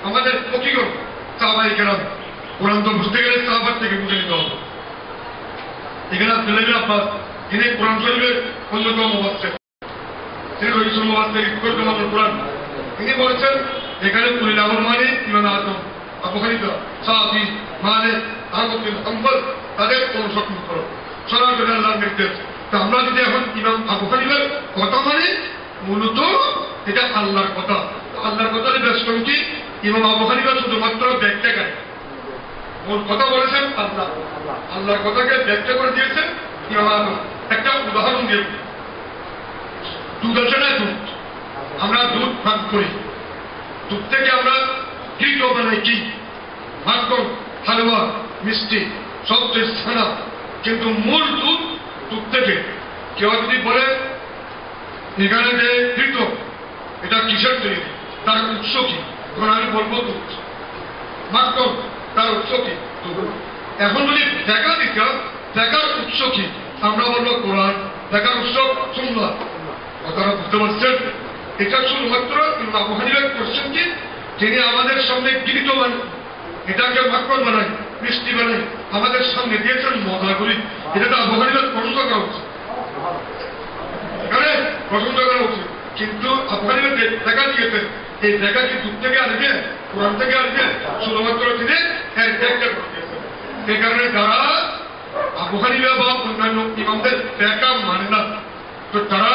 আমাদের ফকিহগণ, সাহাবায়ে কেরাম। কোরআন তো বুঝতে গেলে সাহাবার থেকে বুঝে নিতে হবে। এখানে আব্দুল্লাহ বিন আব্বাস, যিনি কোরআন শরীফের অন্যতম মুফাসসির, তিনি রইসুল মুফাসসির তর্জমাতুল কোরআন, তিনি বলেছেন এখানে উলিল আমর মানে ইমাম আযম, আবু হানিফা, শাফি, মালিক, আহমদ বিন হাম্বল, তাদের অনুসরণ করো। সরাসরি আল্লাহর নির্দেশ। তা আমরা যদি এখন ইমাম আবু হানিফার কথা মানে মূলত এটা আল্লাহর কথা। আল্লাহর কথা বেশ কি ইমাম আবু হানিফা শুধুমাত্র ব্যাখ্যাকারী, মূল কথা বলেছেন আল্লাহ। আল্লাহর কথাকে ব্যাখ্যা করে দিয়েছেন ইমাম আবু। একটা উদাহরণ দিয়ে, দুধ আছে না, দুধ আমরা দুধ পান করি, দুধ থেকে আমরা ঘৃত বানাই কি, মাখন, হালুয়া, মিষ্টি, সবচেয়ে ছানা, কিন্তু মূল দুধ দুধ থেকে। কেউ যদি বলে এখানে যে ঘৃত এটা কিসের তৈরি, তার উৎস কি, তখন আমি বলবো দুধ। মাখন, তার উৎস কি দুধ। এখন যদি দেখা দিতাম দেখার উৎস কি, আমরা বলবো কোরআন, দেখার উৎস সুন্নাহ। কথাটা বুঝতে পারছেন? এটা শুধুমাত্র আবু হানিফা করছেন কি, যিনি আমাদের সামনে গৃহীত বানান, এটাকে মাখন বানাই, মিষ্টি বানাই, আমাদের সামনে দিয়েছেন মজাগুলি। এটা তো আবু হানিফার প্রশংসা করা উচিত, এখানে প্রশংসা করা উচিত। কিন্তু আবু হানিফা দেখা দিয়েছেন, এই দেখা কি দুধ থেকে আসবে, কোরআন থেকে আসবে? শুধুমাত্র তিনি এর ব্যাখ্যা করে দিয়েছেন। এই কারণে যারা আবু হানিফা বা অন্যান্য ইমামদের দেখা মানে না, তো তারা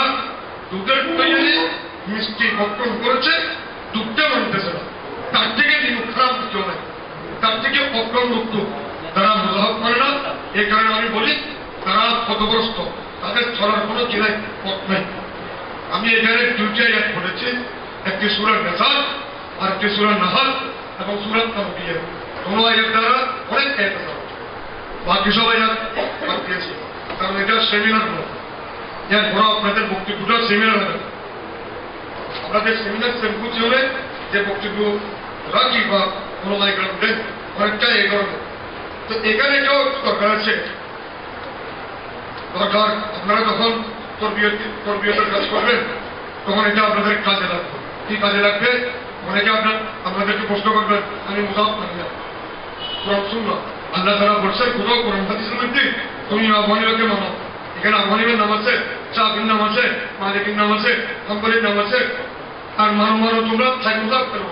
দুধের তৈরি মিষ্টি ভক্ষণ করেছে, দুধটা মানতেছে না, তার থেকে খারাপ কিছু হয়, তার থেকে অক্রম মুক্ত তারা মজাহব করে না। এই কারণে আমি বলি তারা পথগ্রস্ত, তাদের চলার কোনো চিনাই পথ নাই। আমি এখানে দুইটি আয়াত পড়েছি, একটি সূরা নিসা আর একটি সূরা নাহল এবং সূরা তাওবিয়া। কোন আয়াত দ্বারা অনেক আয়াত আছে, বাকি সব আয়াত বাদ দিয়েছি, কারণ এটা সেমিনার নয়। এর বড় আপনাদের বক্তব্যটা সেমিনার হবে, আপনাদের সেমিনার সেম্পোজিয়ামে যে বক্তব্য রাখি বা কোনো মাইক্রোফোন দেন অনেকটা এই কারণে। তো এখানে এটাও দরকার আছে, দরকার আপনারা যখন তরবিয়তের কাজ করবেন তখন এটা আপনাদের কাজে লাগবে। কি কাজে লাগবে? অনেকে আপনাদেরকে প্রশ্ন করবেন, আমি মুসাফ করি না, কোরআন সুন্নাহ আল্লাহ তাআলা বলছেন কোথাও কোরআন হাদিসের মধ্যে তুমি আবু হানিফাকে মানো। এখানে আবু হানিফার নাম আছে, শাফির নাম আছে, মালিকের নাম আছে, হাম্বলির নাম আছে, আর মানো তোমরা তাই মুসাফ করো।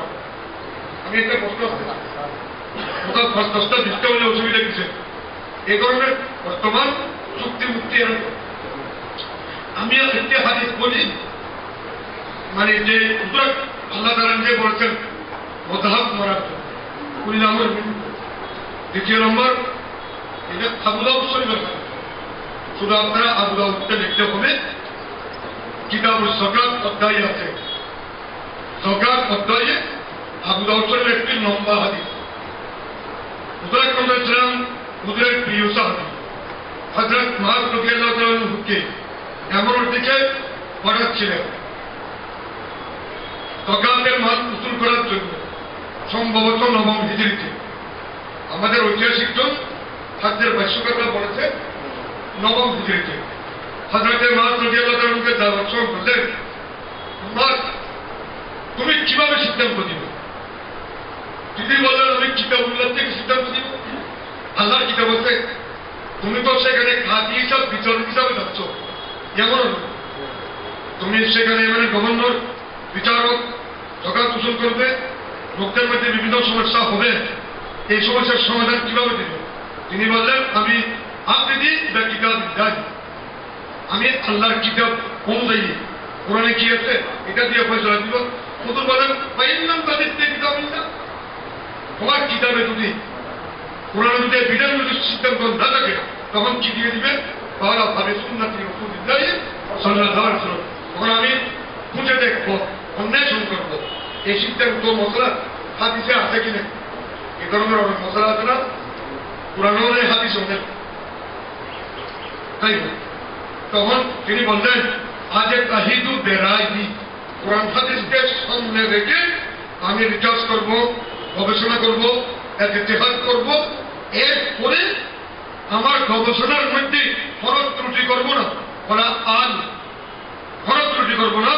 আমি একটা প্রশ্ন মুসাফ 10টা 20টা হলে অসুবিধা কিছু এই ধরনের বর্তমান চুক্তি মুক্তি। আমি একটি হাদিস বলি, মানে যে আল্লাহ তাআলা যে বলেছেন মুতাহাব মারাত কুল্লু আমর। দ্বিতীয় নম্বর এটা আবু দাউদ শরীফের হাদিস, শুধু আপনারা আবু দাউদকে দেখতে হবে, কিতাবুস যাকাত অধ্যায়ে আছে, যাকাত অধ্যায়ে আবু দাউদ শরীফের একটি লম্বা হাদিস। হুজুর আকরাম সাল্লাল্লাহু আলাইহি ওয়াসাল্লাম হুজুরের প্রিয় সাহাবী হযরত মুআয রাদিয়াল্লাহু তাআলা আনহুকে এমন দিকে পাঠাচ্ছিলেন যাকাতের মাল উসুল করার জন্য, সম্ভবত 9ম হিজরিতে। আমাদের ঐতিহাসিকজন হাদিসের ভাষ্যকাররা বলেছে 9ম হিজরিতে হযরত মুআয রাদিয়াল্লাহু তাআলা আনহুকে দাওয়াত করলেন, তুমি কিভাবে সিদ্ধান্ত দিবে? তিনি বললেন আমি কিতাবুল্লাহ থেকে সিদ্ধান্ত দিব। আল্লাহর কিতাব বলছে তুমি তো সেখানে কাজী হিসাব বিচারক হিসাবে যাচ্ছ, যেমন তুমি সেখানে মানে গভর্নর, বিচারক, যাকাত উসুল করবে, লোকদের মধ্যে বিভিন্ন সমস্যা হবে, এই সমস্যার সমাধান কিভাবে দিবে? তিনি বললেন আমি আপনি বা কিতাব যাই, আমি আল্লাহর কিতাব অনুযায়ী কোরআনে কি আছে এটা দিয়ে ফয়সালা দিব। হুজুর বলেন পাইলাম তাদের কিতাব না, তোমার কিতাবে যদি কোরআন যদি বিধান যদি সিদ্ধান্ত না থাকে তখন কি দিয়ে দিবেন? তাহলে ভাবে সুন্নাতি রাসূলুল্লাহ সাল্লাল্লাহু আলাইহি ওয়াসাল্লাম। তখন আমি খুঁজে দেখবো, অন্বেষণ করবো এই সিদ্ধান্ত মশলা হাদিসে আছে কিনা। এ ধরনের অনেক মশলা আছে না, কোরআনও নেই হাদিসও নেই, তাই না? তখন তিনি বললেন আজ তাহিদু বেরাই, কোরআন হাদিসকে সামনে রেখে আমি রিসার্চ করবো, গবেষণা করবো, ইতিহাদ করবো, এরপরে আমার গবেষণার মধ্যে খরচ ত্রুটি করবো না, ওরা আজ খরচ ত্রুটি করবো না।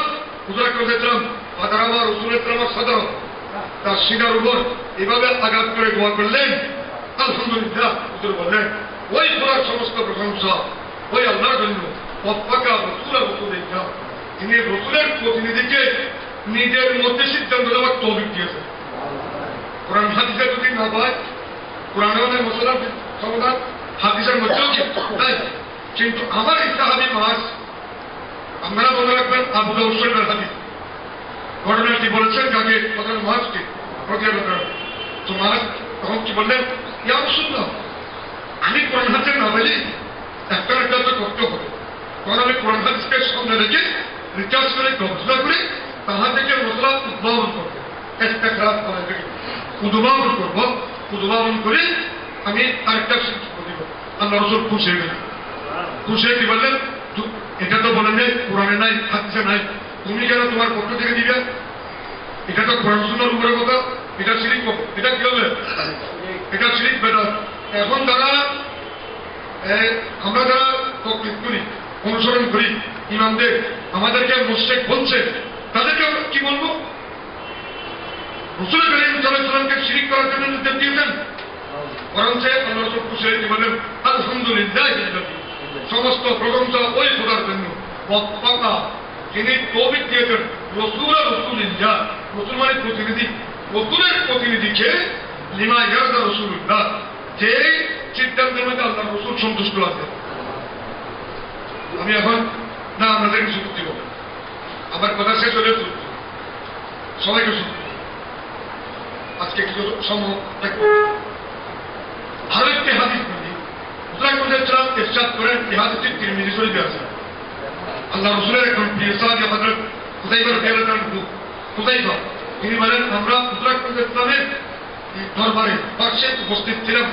হুজুর আকরাম সাল্লাল্লাহু আলাইহি ওয়াসাল্লাম রাসূল সাল্লাল্লাহু সাদর তার সিনার উপর এভাবে আঘাত করে দোয়া করলেন, আলহামদুলিল্লাহ। হুজুর বললেন ওই খোলার সমস্ত প্রশংসা ওই আল্লাহর জন্য, ওয়াফাকা রাসূল রাসূলিল্লাহ, তিনি রাসূলের প্রতিনিধিকে নিজের মধ্যে সিদ্ধান্ত দেওয়ার তৌফিক দিয়েছেন। কোরআন হাদিসে যদি না পায়, কোরআনের মশলার সমাধান হাদিসের মধ্যেও তাই, কিন্তু আমার এই সাহাবী মাস আপনারা মনে রাখবেন আবু দাউদ শরীফের হাদিস ঘটনাটি বলেছেন কাকে? হযরত মুআযকে রাদিয়াল্লাহু তাআলা। তো মুআয তখন কি বললেন, ইয়া রাসূলুল্লাহ আমি কোরআন হাদিস না বলি একটা তো করতে হবে, তখন আমি কোরআন হাদিসকে সামনে রেখে রিসার্চ করে গবেষণা করে তাহা থেকে মশলা উদ্ভাবন করবো। ইস্তেখরাজ করে থাকি। উদ্ভাবন করব, উদ্ভাবন করে আমি আরেকটা শিক্ষা দিব। আল্লাহ রসুল খুশি হয়ে গেলেন। খুশি হয়ে কি বললেন, এটা তো বলেন যে কোরআনে নাই, হাদিসে নাই, তুমি কেন তোমার পক্ষ থেকে দিবে? এটা তো কোরআন সুন্নাহর উপরে কথা, এটা শিরিক হবে। এটা কি হবে? এটা শিরিক বেদাত। এখন আমরা যারা তকলিদ করি, অনুসরণ করি ইমামদের, আমাদেরকে মুশরিক বলছে, তাদেরকে আমরা কি বলবো? রাসূল করিম সাল্লাল্লাহু আলাইহি ওয়াসাল্লামকে শিরিক করার জন্য নির্দেশ দিয়েছেন। বরঞ্চ আল্লাহ রাসূল খুশি হয়ে বলেন, আলহামদুলিল্লাহ, সমস্ত প্রশংসা ওই খোদার জন্য, ওয়াফাকা, যিনি তৌফিক দিয়েছেন রাসূল রাসূলিল্লাহ, রাসূল মানে প্রতিনিধি, রাসূলের প্রতিনিধিকে লিমা ইয়ারদা রাসূলুল্লাহ, যে সিদ্ধান্তের মধ্যে আল্লাহ রাসূল সন্তুষ্ট আছেন। আমি এখন না আপনাদের কিছু করতে হবে, আমার কথা শেষ হলে সবাইকে শুনতে আজকে কিছু সময় আরো একটি হাদিস বলি। হুজুরাইসাল্লাম ইরশাদ করেন, এই হাদিসটি তিরমিজি শরীফে আছে। আল্লাহ রাসূলের একজন প্রিয় সাহাবী হযরত হুযায়ফা রাদিয়াল্লাহু আনহু, হুযায়ফা, তিনি বলেন, আমরা হুজুরাইসাল্লামের দরবারে পাশে উপস্থিত ছিলাম,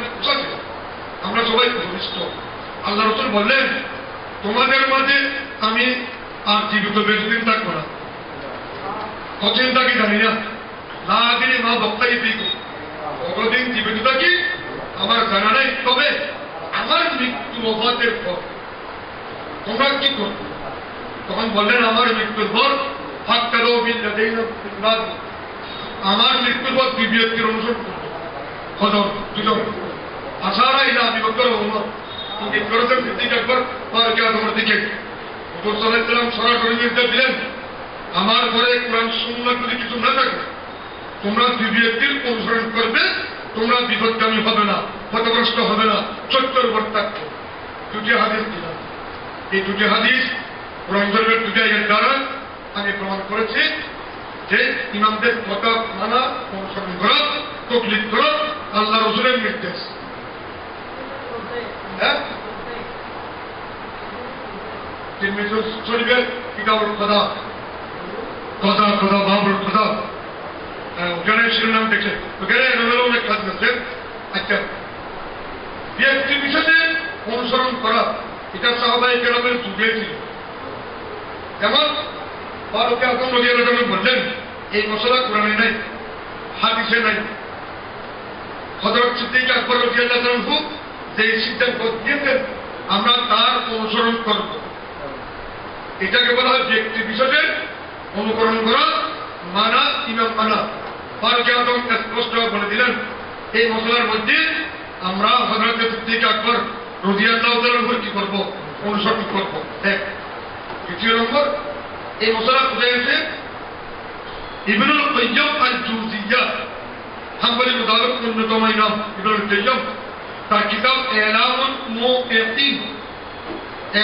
আমরা সবাই ঘনিষ্ঠ। আল্লাহ রাসূল বললেন, তোমাদের মাঝে আমি আর জীবিত বেশি দিন থাকবো না। কতদিন থাকি জানি না, না দিনে মা বক্তাই দিক, কতদিন জীবিত থাকি আমার জানা নাই, তবে আমার মৃত্যু ওফাতের পর তোমরা কি করবে? তখন বললেন, আমার মৃত্যুর পর আমার মৃত্যুর পর দুই ব্যক্তির অনুসরণ করবো। হযরত দুজন আশারা ইলা আবি বকর ওয়া উমর, ইঙ্গিত করেছেন সিদ্দিক আকবর ফারুক আজমের দিকে। হুজুর সাল্লাল্লাহু আলাইহি ওয়াসাল্লাম সরাসরি নির্দেশ দিলেন, আমার ঘরে কোরআন সুন্নাহ যদি কিছু না থাকে, তোমরা দুই ব্যক্তির অনুসরণ করবে, তোমরা বিপদগামী হবে না, পথভ্রষ্ট হবে না, সত্যের উপর থাকবে। দুটি হাদিস দিলাম। এই দুটি হাদিস কোরআন শরীফের দুটি আয়াত দ্বারা আমি প্রমাণ করেছি যে ইমামদের কথা মানা, অনুসরণ করা, তাকলিদ করা আল্লাহ রাসূলের নির্দেশ। তিরমিজি শরীফের কিতাবুল কদা, কদা কদা বাবুল কদা, ওখানে শিরোনাম দেখছে, ওখানে অনেক কাজ করছে। আচ্ছা, ব্যক্তি বিশেষে অনুসরণ করা, এটা সাহাবায়ে কেরামের যুগে ছিল। যেমন ফারুক আযম রাদিয়াল্লাহু আনহু বললেন, এই মশলা কোরআনে নাই, হাদিসে নাই। হযরত সিদ্দিক আকবর রাদিয়াল্লাহু আনহু যে সিদ্ধান্ত দিয়েছেন, আমরা তার অনুসরণ করব। এটাকে বলা হয় ব্যক্তি বিশেষে অনুকরণ করা, মানা, ইমাম মানা। ফারুক আযম স্পষ্ট বলে দিলেন, এই মশলার মধ্যে আমরা হযরত সিদ্দিক আকবর রাদিয়াল্লাহু আনহুর কি করব? অনুসরণ করব। এক। দ্বিতীয় নম্বর, এই মশলা কোথায় আছে? ইবনুল কাইয়্যিম আল-জাওজিয়্যা, হাম্বলি মুতাবিক অন্যতম ইমাম ইবনুল কাইয়্যিম, তার কিতাব ইলামুল মুওক্কিঈন,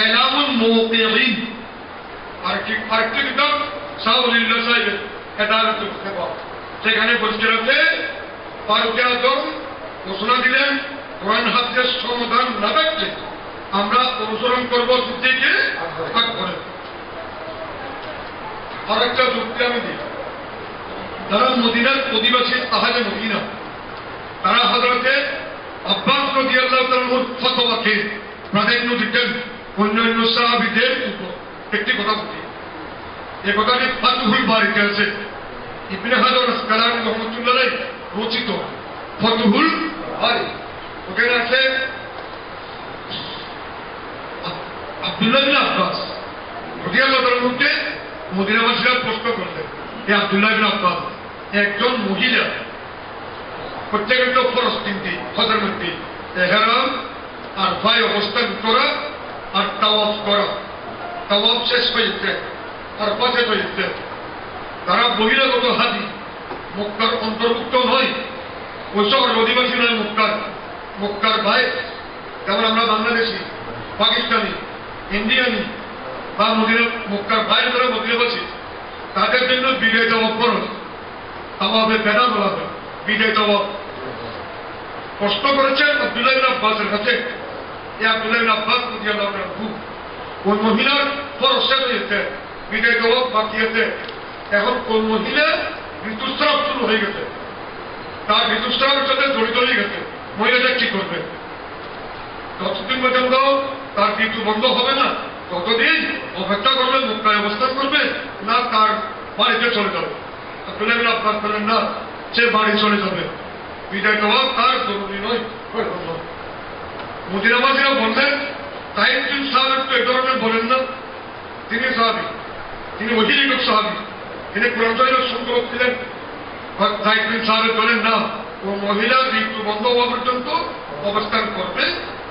ইলামুল মুওক্কিঈন, আরেকটি কিতাব শাওলিল্লাহ সাহেবের আদালতুল ইসতিফা, সেখানে পরিষ্কার আছে ফারুক আযম ঘোষণা দিলেন, কোরআন হাদিসের সমাধান না থাকলে আমরা অনুসরণ করবো সিদ্দিকে আকবরের। আর একটা যুক্তি আমি দিই, যারা মদিনার অধিবাসী আহলে মদিনা, তারা হযরতে আব্বাস রাদিয়াল্লাহু তাআলার ফতোয়াকে প্রাধান্য দিতেন অন্যান্য সাহাবীদের উপর। একটি কথা বলি, এই কথাটি ফাতহুল বারীতে আছে, ইবনে হাজার আসকালানী রাহমাতুল্লাহ আলাইহি রচিত ফাতহুল বারী। ওখানে আছে আব্দুল্লাহ ইবনে আব্বাস রাদিয়াল্লাহু তাআলাকে মদিনাবাসীরা প্রশ্ন করলেন, এই আব্দুল্লাহ ইবনে আব্বাস, একজন মহিলা প্রত্যেকের তো ফরজ তিনটি, হজের মধ্যে ইহরাম আর ভাই অবস্থান করা আর তাওয়াফ করা। তাওয়াফ শেষ হয়েছে আর পথে হয়েছে। তারা বহিরাগত হাজি, মক্কার অন্তর্ভুক্ত নয়, ওই শহরের অধিবাসী নয় মক্কার। মক্কার ভাই, যেমন আমরা বাংলাদেশি, পাকিস্তানি, ইন্ডিয়ানি বা মক্কার ভাই যারা মদিনাবাসী, তাদের জন্য বিদায় দেওয়া ফরজ। তাওয়াফের বেদা বলা হয় বিদায় দেওয়া। প্রশ্ন করেছেন আব্দুল্লাহ ইবনে আব্বাসের কাছে, এই আব্দুল্লাহ ইবনে আব্বাস রাদিয়াল্লাহু আনহু, ওই মহিলার ফরজ শেষ হয়েছে, বিদায় দেওয়া বাকি আছে। এখন কোন মহিলা ঋতুস্রাব শুরু হয়ে গেছে, তার ঋতুস্রাবের সাথে জড়িত হয়ে গেছে, মহিলাটা কি করবে? যতদিন পর্যন্ত তার ঋতু বন্ধ হবে না ততদিন অপেক্ষা করবে, মক্কায় অবস্থান করবে, না তার বাড়িতে চলে যাবে? আব্দুল্লাহ আব্বাস বলেন না, সে বাড়ি চলে যাবে, বিদায় দেওয়া তার জরুরি নয়। মদিনাবাসীরা বললেন সাইদ বিন সাহাব একটু এ ধরনের বলেন না, তিনি সাহাবী, তিনি অধিক সাহাবী, তিনি কোরআন শরীফের সংগ্রহ ছিলেন। সাইদ বিন সাহাব বলেন না, ও মহিলা ঋতু বন্ধ হওয়া পর্যন্ত অবস্থান করবে,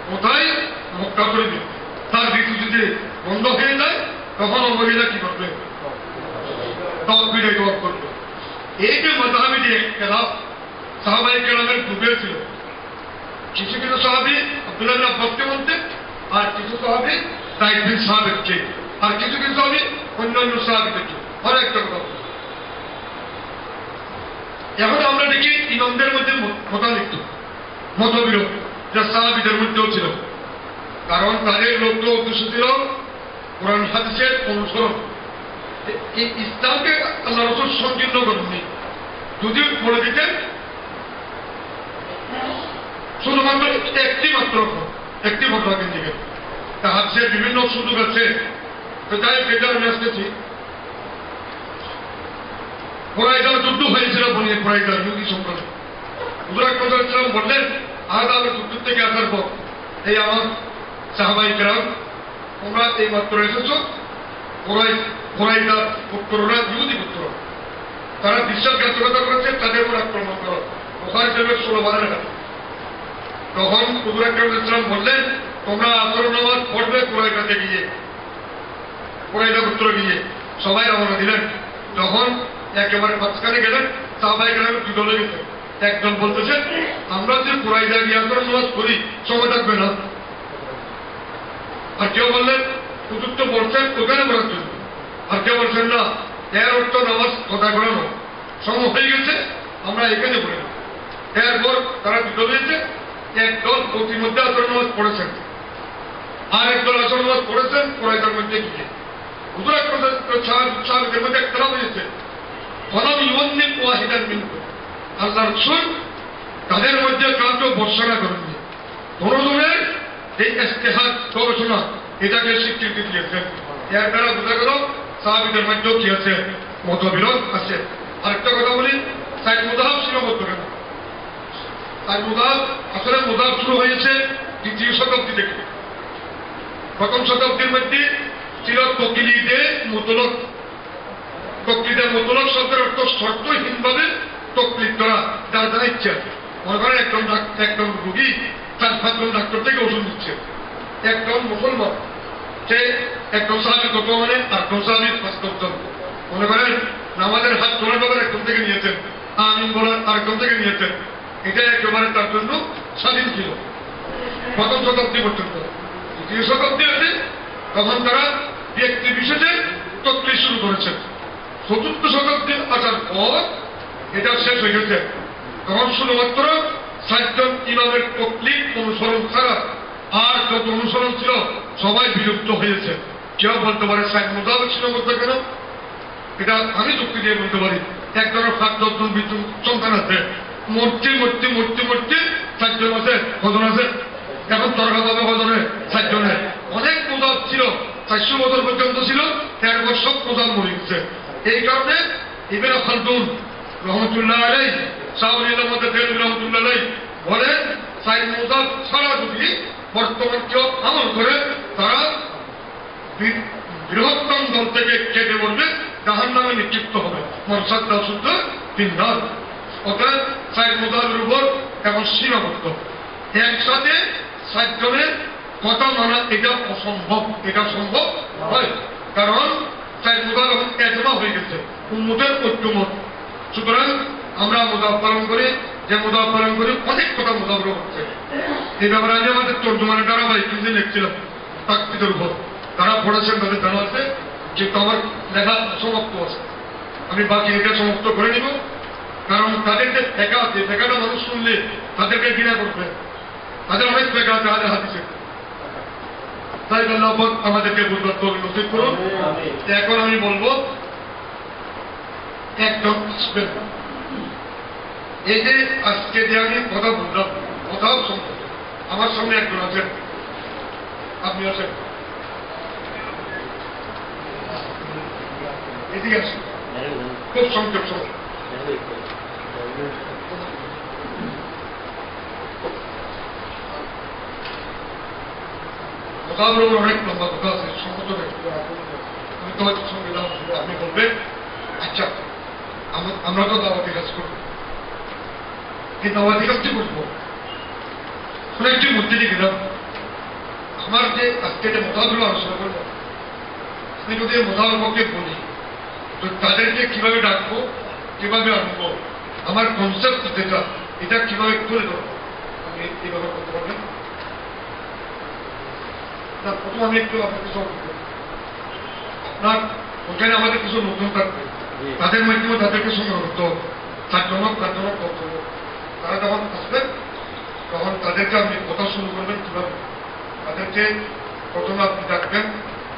কোথায়? মক্কা শরীফে। তার ঋতু যদি বন্ধ হয়ে যায় তখন ও মহিলা কি করবে? তখন বিদায় দেওয়া করবে। এই যে মাযহাবী যে ইখতিলাফ সাহাবায়ে কেরামের যুগে ছিল, কিছু কিছু সাহাবী আব্দুল্লাহ ইবনে আব্বাসকে বলতেন, আর কিছু সাহাবী সাইদ বিন সাহাবকে, আর কিছু কিছু সাহাবী অন্যান্য সাহাবীদেরকে। আর একটা কথা, এখন আমরা দেখি ইমামদের মধ্যে মতানৈক্য, মতবিরোধ, যা সাহাবীদের মধ্যেও ছিল। কারণ তাদের লক্ষ্য উদ্দেশ্য ছিল কোরআন হাদিসের অনুসরণ। এই ইসলামকে আল্লাহ রাসূল সংকীর্ণ করেননি, যদি বলে দিতেন শুধুমাত্র একটি ফতোয়া কেন্দ্রিক, তা হাদিসের বিভিন্ন সুযোগ আছে। তো যাই যেটা আমি আসতেছি, কুরাইশার যুদ্ধ হয়েছিল, বনি কুরাইশার ইহুদি সম্প্রদায়। হুজুর আকরাম সাল্লাল্লাহু আলাইহি ওয়াসাল্লাম বললেন, আজ আমি যুদ্ধ থেকে আসার পর এই আমার সাহাবায়ে কেরাম, তোমরা এই মাত্র এসেছো, কুরাইশার পুত্ররা, ইহুদি পুত্ররা, তারা বিশ্বাসঘাতকতা করেছে, তাদের উপর আক্রমণ করো। বুখারী শরীফের 16 হাদিস। তখন হুজুর আকরাম সাল্লাল্লাহু আলাইহি ওয়াসাল্লাম বললেন, তোমরা আসর নামাজ পড়বে কুরাইশাতে গিয়ে, কুরাইশা পুত্র গিয়ে। সবাই রওনা দিলেন। যখন একেবারে মাঝখানে গেলেন, সাহাবায়ে কেরাম দুই দলে গেছে। একজন বলতেছেন, আমরা যে কুরাইশা গিয়ে আসর নামাজ পড়ি, সময় থাকবে না। আর কেউ বললেন হুজুর তো বলছেন ওখানে পড়ার জন্য। আর কেউ বলছেন না, এর অর্থ নামাজ কথা করানো, সময় হয়ে গেছে, আমরা এখানে পড়ে না। এরপর তারা দুটো হয়েছে, একদল প্রতিমধ্যে আসর নামাজ পড়েছেন, আর একদল আসর নামাজ পড়েছেন কুরাইশার মধ্যে গিয়ে। হুজুর আকরাম সাহাবীদের মধ্যে ইখতিলাফ হয়েছে। ফালাম ইউন্নিক ওয়াহিদান মিনহুম, আল্লাহ রাসূল তাদের মধ্যে কাউকে বর্ষনা করেননি। ধরনের এই ইজতিহাদ, গবেষণা, এটাকে স্বীকৃতি দিয়েছেন। এর দ্বারা বোঝা গেল সাহাবীদের মধ্যেও কি আছে? মতবিরোধ আছে। আরেকটা কথা বলি, সাইদ মুযাহাব সীমাবদ্ধ কেন? সাইদ মুযাহাব, আসলে মুযাহাব শুরু হয়েছে 2য় শতাব্দী থেকে। প্রথম শতাব্দীর মধ্যে ছিল তকলিদে মুতলক। তকলিদে মুতলক শব্দের অর্থ শর্তহীনভাবে তকলিদ করা, যার যারা ইচ্ছা। মনে করেন একজন রোগী তার 7জন ডাক্তার থেকে ওষুধ নিচ্ছে। একজন মুসলমান, সে একজন সাহাবী কত মানে, আরেকজন সাহাবী 5 মনে করেন নামাজের হাত তোলার ব্যাপারে একজন থেকে নিয়েছেন, আমিন বলার আরেকজন থেকে নিয়েছেন। এটা একেবারে তার জন্য স্বাধীন ছিল প্রথম শতাব্দী পর্যন্ত। 2য় শতাব্দী আছে, তখন তারা ব্যক্তি বিশেষে তকলিদ শুরু করেছেন। 4র্থ শতাব্দী আসার পর এটা শেষ হয়ে গেছে। তখন শুধুমাত্র 7 জন ইমামের তকলিদ অনুসরণ ছাড়া আর যত অনুসরণ ছিল সবাই বিলুপ্ত হয়েছে। কেউ বলতে পারে সাইদ মুযাহাব সীমাবদ্ধ কেন? এটা আমি যুক্তি দিয়ে বলতে পারি। একজনের 7-10 জন সন্তান আছে, মূর্তি 7 জন আছে, কজন আছে? এখন তরকা পাবে কজনে? 7 জনের। অনেক মুযাহাব ছিল, 400 বছর পর্যন্ত ছিল, এরপর সব মুযাহাব মরে গেছে। এই কারণে ইবনে খালদুন রহমতুল্লাহ আলাইহি, শাহওয়ালির মধ্যে রহমতুল্লাহ আলাইহি বলেন, সাইদ মুযাহাব ছাড়া যদি বর্তমান কেউ আমল করে, তারা বৃহত্তম দল থেকে কেটে পড়বে, জাহান্নামে নিক্ষিপ্ত হবে। মনসাদ্দা শুদ্ধ 3 নার। অর্থাৎ সাইদ মুযাহাবের উপর এখন সীমাবদ্ধ। একসাথে 7 জনের কথা মানা এটা অসম্ভব। এটা সম্ভব হয়, কারণ সাইদ মুযাহাব এখন এজমা হয়ে গেছে, উম্মতের ঐক্যমত। সুতরাং আমরা মুযাহাব পালন করি, যে মুযাহাব পালন করি, অনেক কথা মুযাহাবের হচ্ছে। এই ব্যাপারে আগে আমাদের তর্জমানে ধারাবাহিক কিছু লিখছিলাম তাকফীরের উপর। তারা পড়েছেন, তাদের জানা আছে, কিন্তু আমার লেখা সমাপ্ত আছে। আমি বাকি এটা সমাপ্ত করে নিব, কারণ তাদের যে ফেকা আছে, ফেকাটা মানুষ শুনলে তাদেরকে ঘৃণা করবে। তাদের অনেক ফেকা আছে আহলে হাদিসে। তাই আল্লাহ আমাদেরকে বুঝবার তৌফিক নসিব করুন। এখন আমি বলবো একজন আসবেন। এই যে আজকে যে আমি কথা বললাম, কথাও সম্ভব আমার সামনে একজন আছেন, আপনি আছেন, এদিকে আসেন, খুব সংক্ষেপ সময়। কথাগুলো অনেক লম্বা কথা আছে, সম্মত আমি তোমার সঙ্গে আপনি বলবেন আচ্ছা আমরা তো দাওয়াতি কাজ করবো, এই দাওয়াতি কাজটি করবো একটি মধ্যে দিয়ে গেলাম। আমার যে আজকে যে মতাগুলো আলোচনা করবো, আমি যদি মতার পক্ষে বলি তো তাদেরকে কিভাবে ডাকবো, কিভাবে আনবো, আমার কনসেপ্ট যেটা এটা কিভাবে তুলে ধরবো, আমি এইভাবে করতে পারবেন না। প্রথম আমি একটু আপনাকে আপনার ওখানে আমাদের কিছু নতুন থাকবে, তাদের মাধ্যমে তাদেরকে সংগ্রহ করতে হবে, চারজনক করতে হবে। তারা যখন আসবেন তখন তাদেরকে আপনি কথা শুরু করবেন কিভাবে, তাদেরকে প্রথমে আপনি ডাকবেন,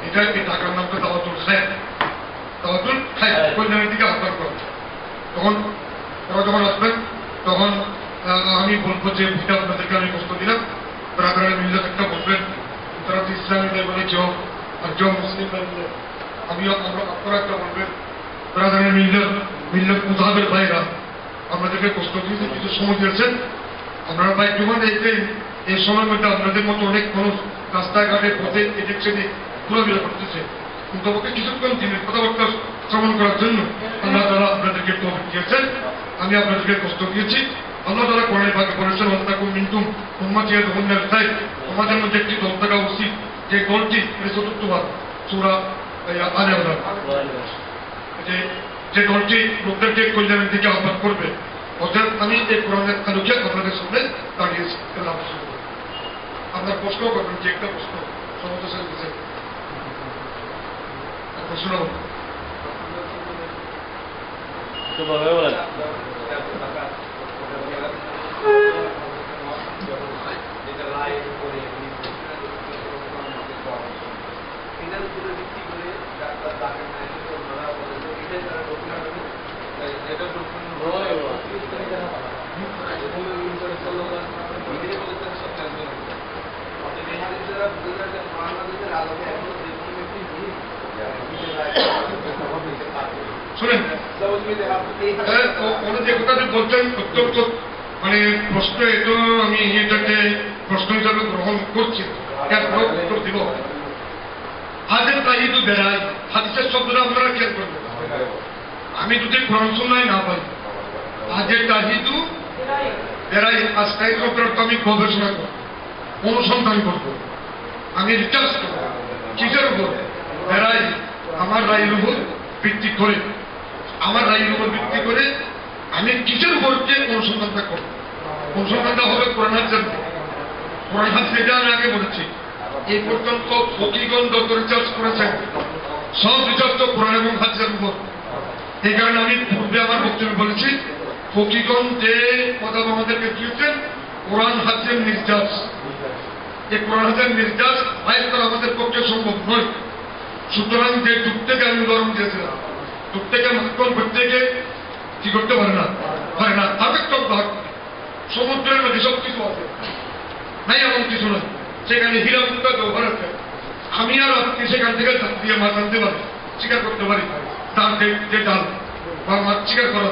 এটা এই টাকার নামটা দাওয়াতুল খায়, কল্যাণের দিকে আহ্বান করবেন। তখন তারা যখন আসবেন তখন আমি বলবো যে বুঝতে আপনাদেরকে আমি কষ্ট দিলাম, তারা মিল্লাত একটা বলবেন, তারা তো ইসলামী ভাই বলে কেউ আর কেউ মুসলিম ভাই বলে, আমিও আপনারা একটা বলবেন, তারা মিল্লাত মুতাহাবের ভাইরা আপনাদেরকে কষ্ট দিয়েছে, কিছু সময় দিয়েছেন আপনারা ভাই জীবন এই সময়ের মধ্যে আপনাদের মতো অনেক মানুষ রাস্তাঘাটে পথে এদিক সেদিক ঘোরাফেরা করতেছে, কিন্তু আমাকে কিছুক্ষণ দিনের কথাবার্তা শ্রবণ করার জন্য আল্লাহ তাআলা আপনাদেরকে তৌফিক দিয়েছেন, আমি আপনাদেরকে কষ্ট দিয়েছি। আল্লাহ তাআলা কোরআনে পাকে বলেছেন ওয়াত্তাকুম মিনকুম উম্মাতুন ইয়াদউনা ইলাল খায়র, তোমাদের মধ্যে একটি দল থাকা উচিত, যে দলটি চতুর্থ ভাগ সূরা আলে ইমরান, যে দলটি লোকদেরকে কল্যাণের দিকে আহ্বান করবে। অর্থাৎ আমি এই কোরআনের আলোকে আপনাদের সামনে দাঁড়িয়েছি। আপনার প্রশ্ন করবেন, যে একটা প্রশ্ন সমস্ত দিচ্ছেন প্রশ্ন শুনেন, ওরা যে কথাটা বলছেন অত্যন্ত মানে প্রশ্ন, এত আমি এটাকে প্রশ্ন হিসাবে গ্রহণ করছি, উত্তর দিব। হাজের তাহিদু বেড়াই, হাদিসের শব্দটা আপনারা খেয়াল করবেন, আমি যদি কোরআন সুন্নাহ না পাই, হাজের তাহিদু বেড়াই, আজকে শব্দটা আমি গবেষণা করব, অনুসন্ধান করব, আমি রিসার্চ করব, কিসের উপর বেড়াই, আমার রায়ের উপর ভিত্তি করে, আমার রায়ের উপর ভিত্তি করে আমি কিসের উপর যে অনুসন্ধানটা করব, অনুসন্ধানটা হবে কোরআন হাদিসের। কোরআন হাদিস যেটা আমি আগে বলেছি, এই পর্যন্ত ফকিগণ যত রিসার্চ করেছেন সব রিসার্চ তো কোরআন এবং হাদিসের উপর। এই কারণে আমি পূর্বে আমার বক্তব্য বলেছি, ফকিগণ যে কথা আমাদেরকে দিয়েছেন কোরআন হাদিসের নির্যাস, এই কোরআন হাদিসের নির্যাস বাইর করা আমাদের পক্ষে সম্ভব নয়। সুতরাং যে যুগ থেকে আমি উদাহরণ দিয়েছিলাম, যুগ থেকে মাখন প্রত্যেকে কি করতে পারে না, আবেগ ভাগ, সমুদ্রের মধ্যে সব কিছু আছে, নাই এমন কিছু নয়, সেখানে হীরা মুক্তা ব্যবহার আছে, আমি আর আপনি সেখান থেকে জাল দিয়ে মাছ আনতে পারি, শিকার করতে পারি, তার যে ডাল বা মাছ শিকার করা।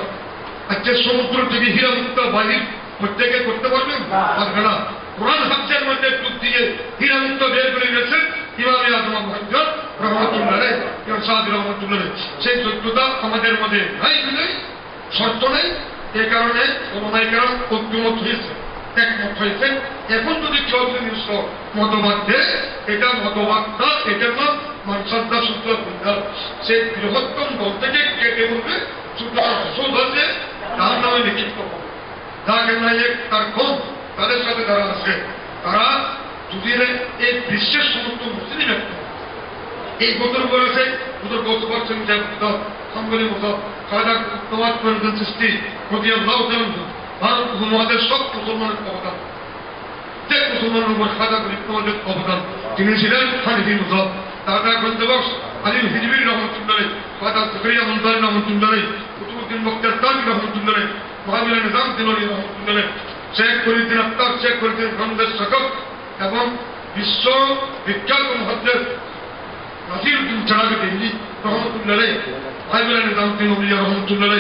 আর যে সমুদ্র থেকে হীরা মুক্তা বাহির প্রত্যেকে করতে পারবেন, পারবে না। কোরআন হাদিসের মধ্যে যুগ দিয়ে হীরা মুক্তা বের করে গেছেন ইমামে আযম মুহাদ্দিস রাহমাতুল্লাহ আলাইহি, ইমাম সাদি রাহমাতুল্লাহ আলাইহি, সেই যোগ্যতা আমাদের মধ্যে নাই, শর্ত নেই। এই কারণে ওলামায়ে কেরাম ঐক্যমত হয়েছে, একমত হয়েছেন। এখন যদি কেউ নিজস্ব মতবাদ দেয়, এটা মতবাদটা এটার নাম মানসাদ্দা সূত্র, সে বৃহত্তম দল থেকে কেটে উঠবে, সুতরাং সুদে তার নামে লিখিত হবে। যাকে নাই তার কম, তাদের সাথে যারা আছে তারা যদি এই বিশ্বের সমস্ত মুসলিম একটা এই গোতর বলেছে, গোতর কত পারছেন যে সম্বলী মতো কায়দা তোমার পরিবর্তন সৃষ্টি প্রতি ভারত উপমহাদেশ সব মুসলমানের অবদান, যে মুসলমানের উপর খাদা করে তোমাদের অবদান, তিনি ছিলেন হানিফি মুসলমান। তারা গ্রন্থবক্স আলিম হিজবি রহমতুল্লাহ, খাজা জকরিয়া আনসারী রহমতুল্লাহ, কুতুবউদ্দিন বখতিয়ার কাজী রহমতুল্লাহ, মহাবীর নিজাম দিলওয়ারি রহমতুল্লাহ, শেখ ফরিদুদ্দিন আফতাব, শেখ ফরিদুদ্দিন হামদের সকব এবং বিশ্ব বিখ্যাত মুহাদ্দিস নাসিরউদ্দিন চারাগি দিল্লি রহমতুল্লাহ, মহাবীর নিজাম দিলওয়ারি রহমতুল্লাহ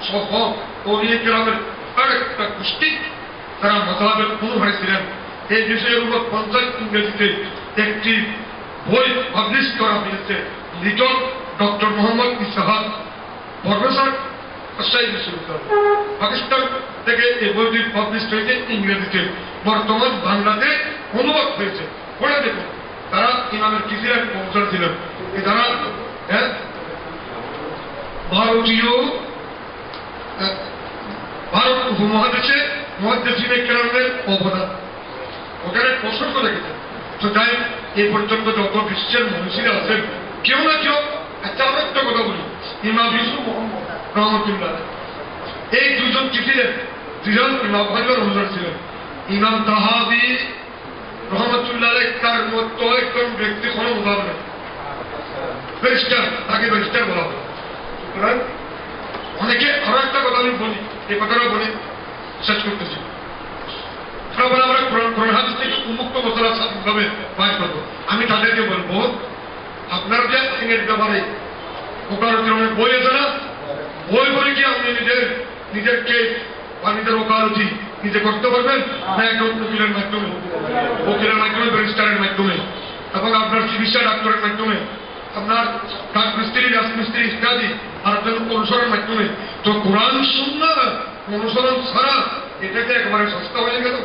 সহ ওলিয়ে কেরামের আরেকটা গোষ্ঠী তারা মাযহাবের অনুসারী ছিলেন। এই বিষয়ের উপর 50 ইংরেজিতে একটি বই পাবলিশ করা হয়েছে। লিটন ডক্টর মোহাম্মদ ইসহাক, প্রফেসর রাজশাহী বিশ্ববিদ্যালয়, পাকিস্তান থেকে এই বইটি পাবলিশ হয়েছে ইংরেজিতে। বর্তমান বাংলাতে অনুবাদ হয়েছে। পড়ে দেখুন তারা ইমামের কি ছিলেন, প্রফেসর ছিলেন। তারা ভারতীয় ভারত উপমহাদেশে মুহাদ্দিসিনে কেরামের অবদান ওখানে প্রসঙ্গ রেখেছেন। তো তাই এই পর্যন্ত যত বিশ্বের মনীষীরা আছেন কেউ না কেউ একটা কথা বলি, ইমাম ইউসুফ মোহাম্মদ রহমতুল্লাহ, এই দুজন কি ছিলেন? দুজন ইমাম ভাইয়ের অনুসারী ছিলেন। ইমাম তাহাবি রহমতুল্লাহ তার মতো একজন ব্যক্তি কোনো উদাহরণ নেই, ব্যারিস্টার, তাকে ব্যারিস্টার বলা হয়। সুতরাং অনেকে আরো একটা কথা আমি বলি, এই কথাটা বলে শেষ করতেছি। আমরা কোরআন হাদিস থেকে উন্মুক্ত মশলা স্বাধীনভাবে বাইর করবো। আমি তাদেরকে বলবো, আপনার যে আইনের ব্যাপারে ওকালতি বই আছে না, বই বলে কি আপনি নিজেরকে বা নিজের ওকালতি নিজে করতে পারবেন না একজন উকিলের মাধ্যমে, ব্যারিস্টারের মাধ্যমে, এবং আপনার চিকিৎসা ডাক্তারের মাধ্যমে, আপনার কাঠমিস্ত্রি, রাজমিস্ত্রি ইত্যাদি আর অনুসরণের মাধ্যমে। তো কোরআন সুন্নাহ অনুসরণ ছাড়া এটাকে একেবারে সস্তা হয়ে গেল।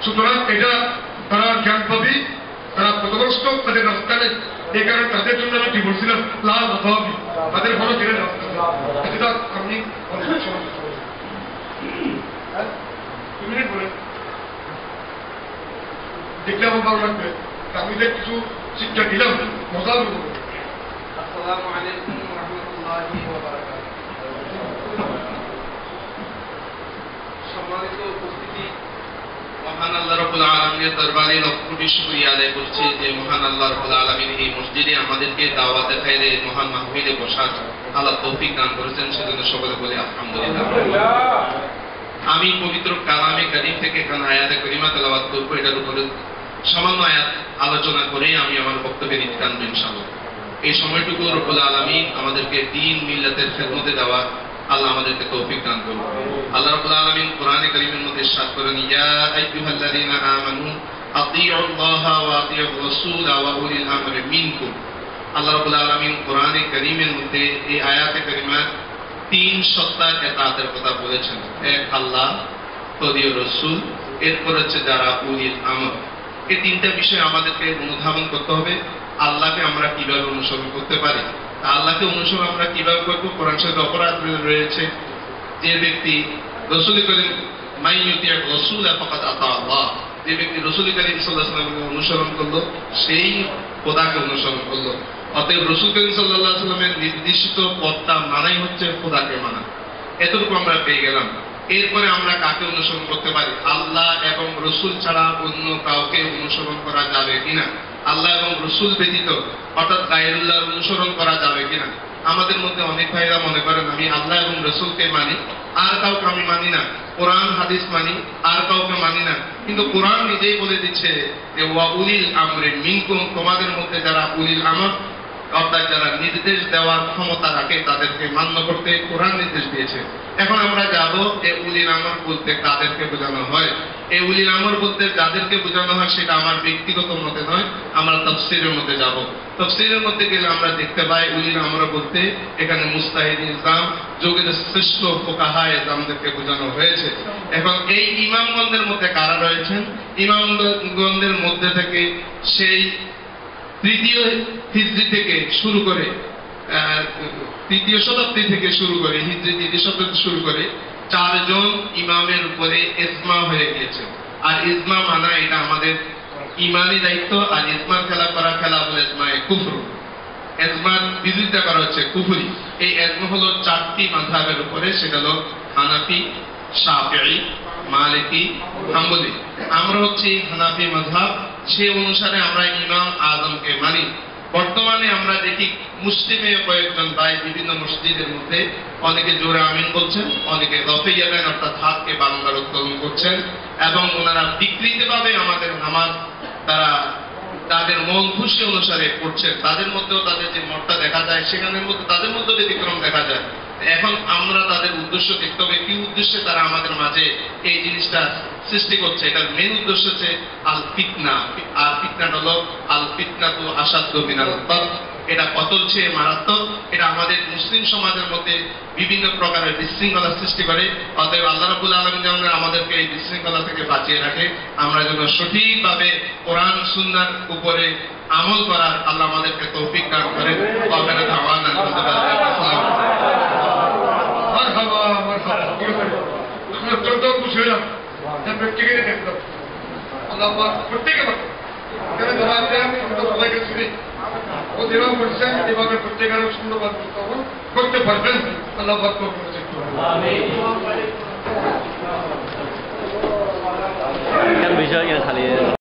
সুতরাং এটা তারা জ্ঞান পাবি, তারা পথভ্রষ্ট, তাদের রাস্তা নেই। এই কারণে তাদের জন্য আমি কি বলছিলাম, লাল হবি, তাদের কোনো জেনে রাস্তা নেই। আপনি 2 মিনিট বলে দেখলে আমার ভালো লাগবে। আমি যে কিছু শিক্ষা দিলাম মজা করবো। আসসালামু আলাইকুম ওয়া রাহমাতুল্লাহি ওয়া বারাকাতুহু। সম্মানিত উপস্থিতি, মহান আল্লাহ রাব্বুল আলামিনের দরবারে লক্ষ কোটি শুকরিয়া আদায় করছি যে মহান আল্লাহ রাব্বুল আলামিন এই মসজিদে আমাদেরকে দাওয়াতের খায়রে মহান মাহফিলে বসার আল্লাহ তৌফিক দান করেছেন, সেজন্য সকলে বলি আলহামদুলিল্লাহ। আমি পবিত্র কালামে কারীম থেকে কোন আয়াতে কারিমা তেলাওয়াত করব, এটার উপরে সামান্য আয়াত আলোচনা করে আমি আমার বক্তব্যের ইখতিতাম করব ইনশাআল্লাহ। এই সময়টুকু রব্বুল আলামিন আমাদেরকে দ্বীন মিল্লাতের খেদমতে দেওয়া আল্লাহ আমাদেরকে তৌফিক দান করুন। আল্লাহ রাব্বুল আলামিন কোরআনে কারীমের মধ্যে ইরশাদ করেন, ইয়া আইয়ুহাল্লাযীনা আমানু আতিউল্লাহা ওয়া আতিউর রাসূলা ওয়া উলিল আমরি মিনকুম। আল্লাহ রাব্বুল আলামিন কোরআনে কারীমের মধ্যে এই আয়াতে কারিমা 3 সত্তার ইতাআতের কথা বলেছেন। এক আল্লাহ, দ্বিতীয় রাসূল, এরপর হচ্ছে যারা উলিল আমর। এই 3টা বিষয় আমাদেরকে অনুধাবন করতে হবে। আল্লাহকে আমরা কিভাবে অনুসরণ করতে পারি, আল্লাহকে অনুসরণ আমরা কিভাবে করবো? কোরআন শরীফে অপরাধ রয়েছে, যে ব্যক্তি রাসূল করিম মাইয়ুতির রাসূল ফাকাদ আতা আল্লাহ, যে ব্যক্তি রাসূল করিম সাল্লাল্লাহু আলাইহি ওয়াসাল্লামকে অনুসরণ করলো সেই খোদাকে অনুসরণ করলো। অতএব রাসূল করিম সাল্লাল্লাহু আলাইহি ওয়াসাল্লামের নির্দিষ্ট পথটা মানাই হচ্ছে খোদাকে মানা। এতটুকু আমরা পেয়ে গেলাম। এরপরে আমরা কাকে অনুসরণ করতে পারি? আল্লাহ এবং রাসূল ছাড়া অন্য কাউকে অনুসরণ করা যাবে কিনা? আল্লাহ এবং রাসূল ব্যতীত অর্থাৎ গায়রুল্লাহর অনুসরণ করা যাবে কিনা? আমাদের মধ্যে অনেক ভাইরা মনে করেন আমি আল্লাহ এবং রাসূলকে মানি, আর কাউকে আমি মানি না, কোরআন হাদিস মানি, আর কাউকে মানি না। কিন্তু কোরআন নিজেই বলে দিচ্ছে যে ওয়া উলিল আমরি মিনকুম, তোমাদের মধ্যে যারা উলিল আমর অর্থাৎ যারা নির্দেশ দেওয়ার ক্ষমতা রাখে তাদেরকে মান্য করতে কোরআন নির্দেশ দিয়েছে। এখন আমরা যাব যে উলিল আমর বলতে কাদেরকে বোঝানো হয়। এই উলিল আমর বলতে যাদেরকে বোঝানো হয় সেটা আমার ব্যক্তিগত মতে নয়, আমরা তাফসীরের মধ্যে যাব। তাফসীরের মধ্যে গেলে আমরা দেখতে পাই উলিল আমর বলতে এখানে মুস্তাহিদ ইসলাম যুগের শ্রেষ্ঠ ফুকাহায়ে ইসলামদেরকে বোঝানো হয়েছে। এখন এই ইমামগণদের মধ্যে কারা রয়েছেন? ইমামগণদের মধ্যে থেকে সেই 3য় হিজরি থেকে শুরু করে 3য় শতাব্দী থেকে শুরু করে হিজরি 3য় শতাব্দী শুরু করে 4 জন ইমামের উপরে ইজমা হয়ে গিয়েছে। আর ইজমা মানা এটা আমাদের ইমানি দায়িত্ব। আর ইজমার খেলাফ ইজমায়ে কুফর, ইজমার বিরোধিতা করা হচ্ছে কুফরি। এই ইজমা হলো 4টি মাযহাবের উপরে, সেটা হলো হানাফি, শাফিঈ, মালিকি, হাম্বলি। আমরা হচ্ছে হানাফি মাযহাব, সে অনুসারে আমরা ইমাম আজমকে মানি। বর্তমানে আমরা দেখি মুসলিমে কয়েকজন ভাই বিভিন্ন মসজিদের মধ্যে অনেকে জোরে আমিন বলছেন, অনেকে রফিয়াদান অর্থাৎ হাতকে বারংবার উত্তোলন করছেন এবং ওনারা বিকৃতভাবে আমাদের নামাজ তারা তাদের মন খুশি অনুসারে করছেন। তাদের মধ্যেও তাদের যে মতটা দেখা যায় সেখানের মধ্যে তাদের মধ্যে ব্যতিক্রম দেখা যায়। এখন আমরা তাদের উদ্দেশ্য দেখতে হবে কি উদ্দেশ্যে তারা আমাদের মাঝে এই জিনিসটা সৃষ্টি করছে। এটার মেন উদ্দেশ্য হচ্ছে আল ফিতনা। আর ফিতনাটা হলো আল ফিতনাতু আসাদ্দু মিনাল কতল। এটা কতল চেয়ে মারাত্মক। এটা আমাদের মুসলিম সমাজের মধ্যে বিভিন্ন প্রকারের বিশৃঙ্খলা সৃষ্টি করে। অতএব আল্লাহ রাব্বুল আলামিন যেন আমাদেরকে এই বিশৃঙ্খলা থেকে বাঁচিয়ে রাখে, আমরা যেন সঠিকভাবে কোরআন সুন্নাহর উপরে আমল করার আল্লাহ আমাদেরকে তৌফিক দান করেন। ওয়াকানা দাওয়ানা আলহামদুলিল্লাহ। মারহাবা মারহাবা। আমরা যত খুশি হলাম যা প্রত্যেকেরই দেখলাম আল্লাহ পাক প্রত্যেকে পাক এখানে যারা আছে আমি তো সবাইকে শুনি ও যেভাবে বলছেন এভাবে প্রত্যেকের সুন্দরভাবে করতে পারবেন আল্লাহ পাক করতে।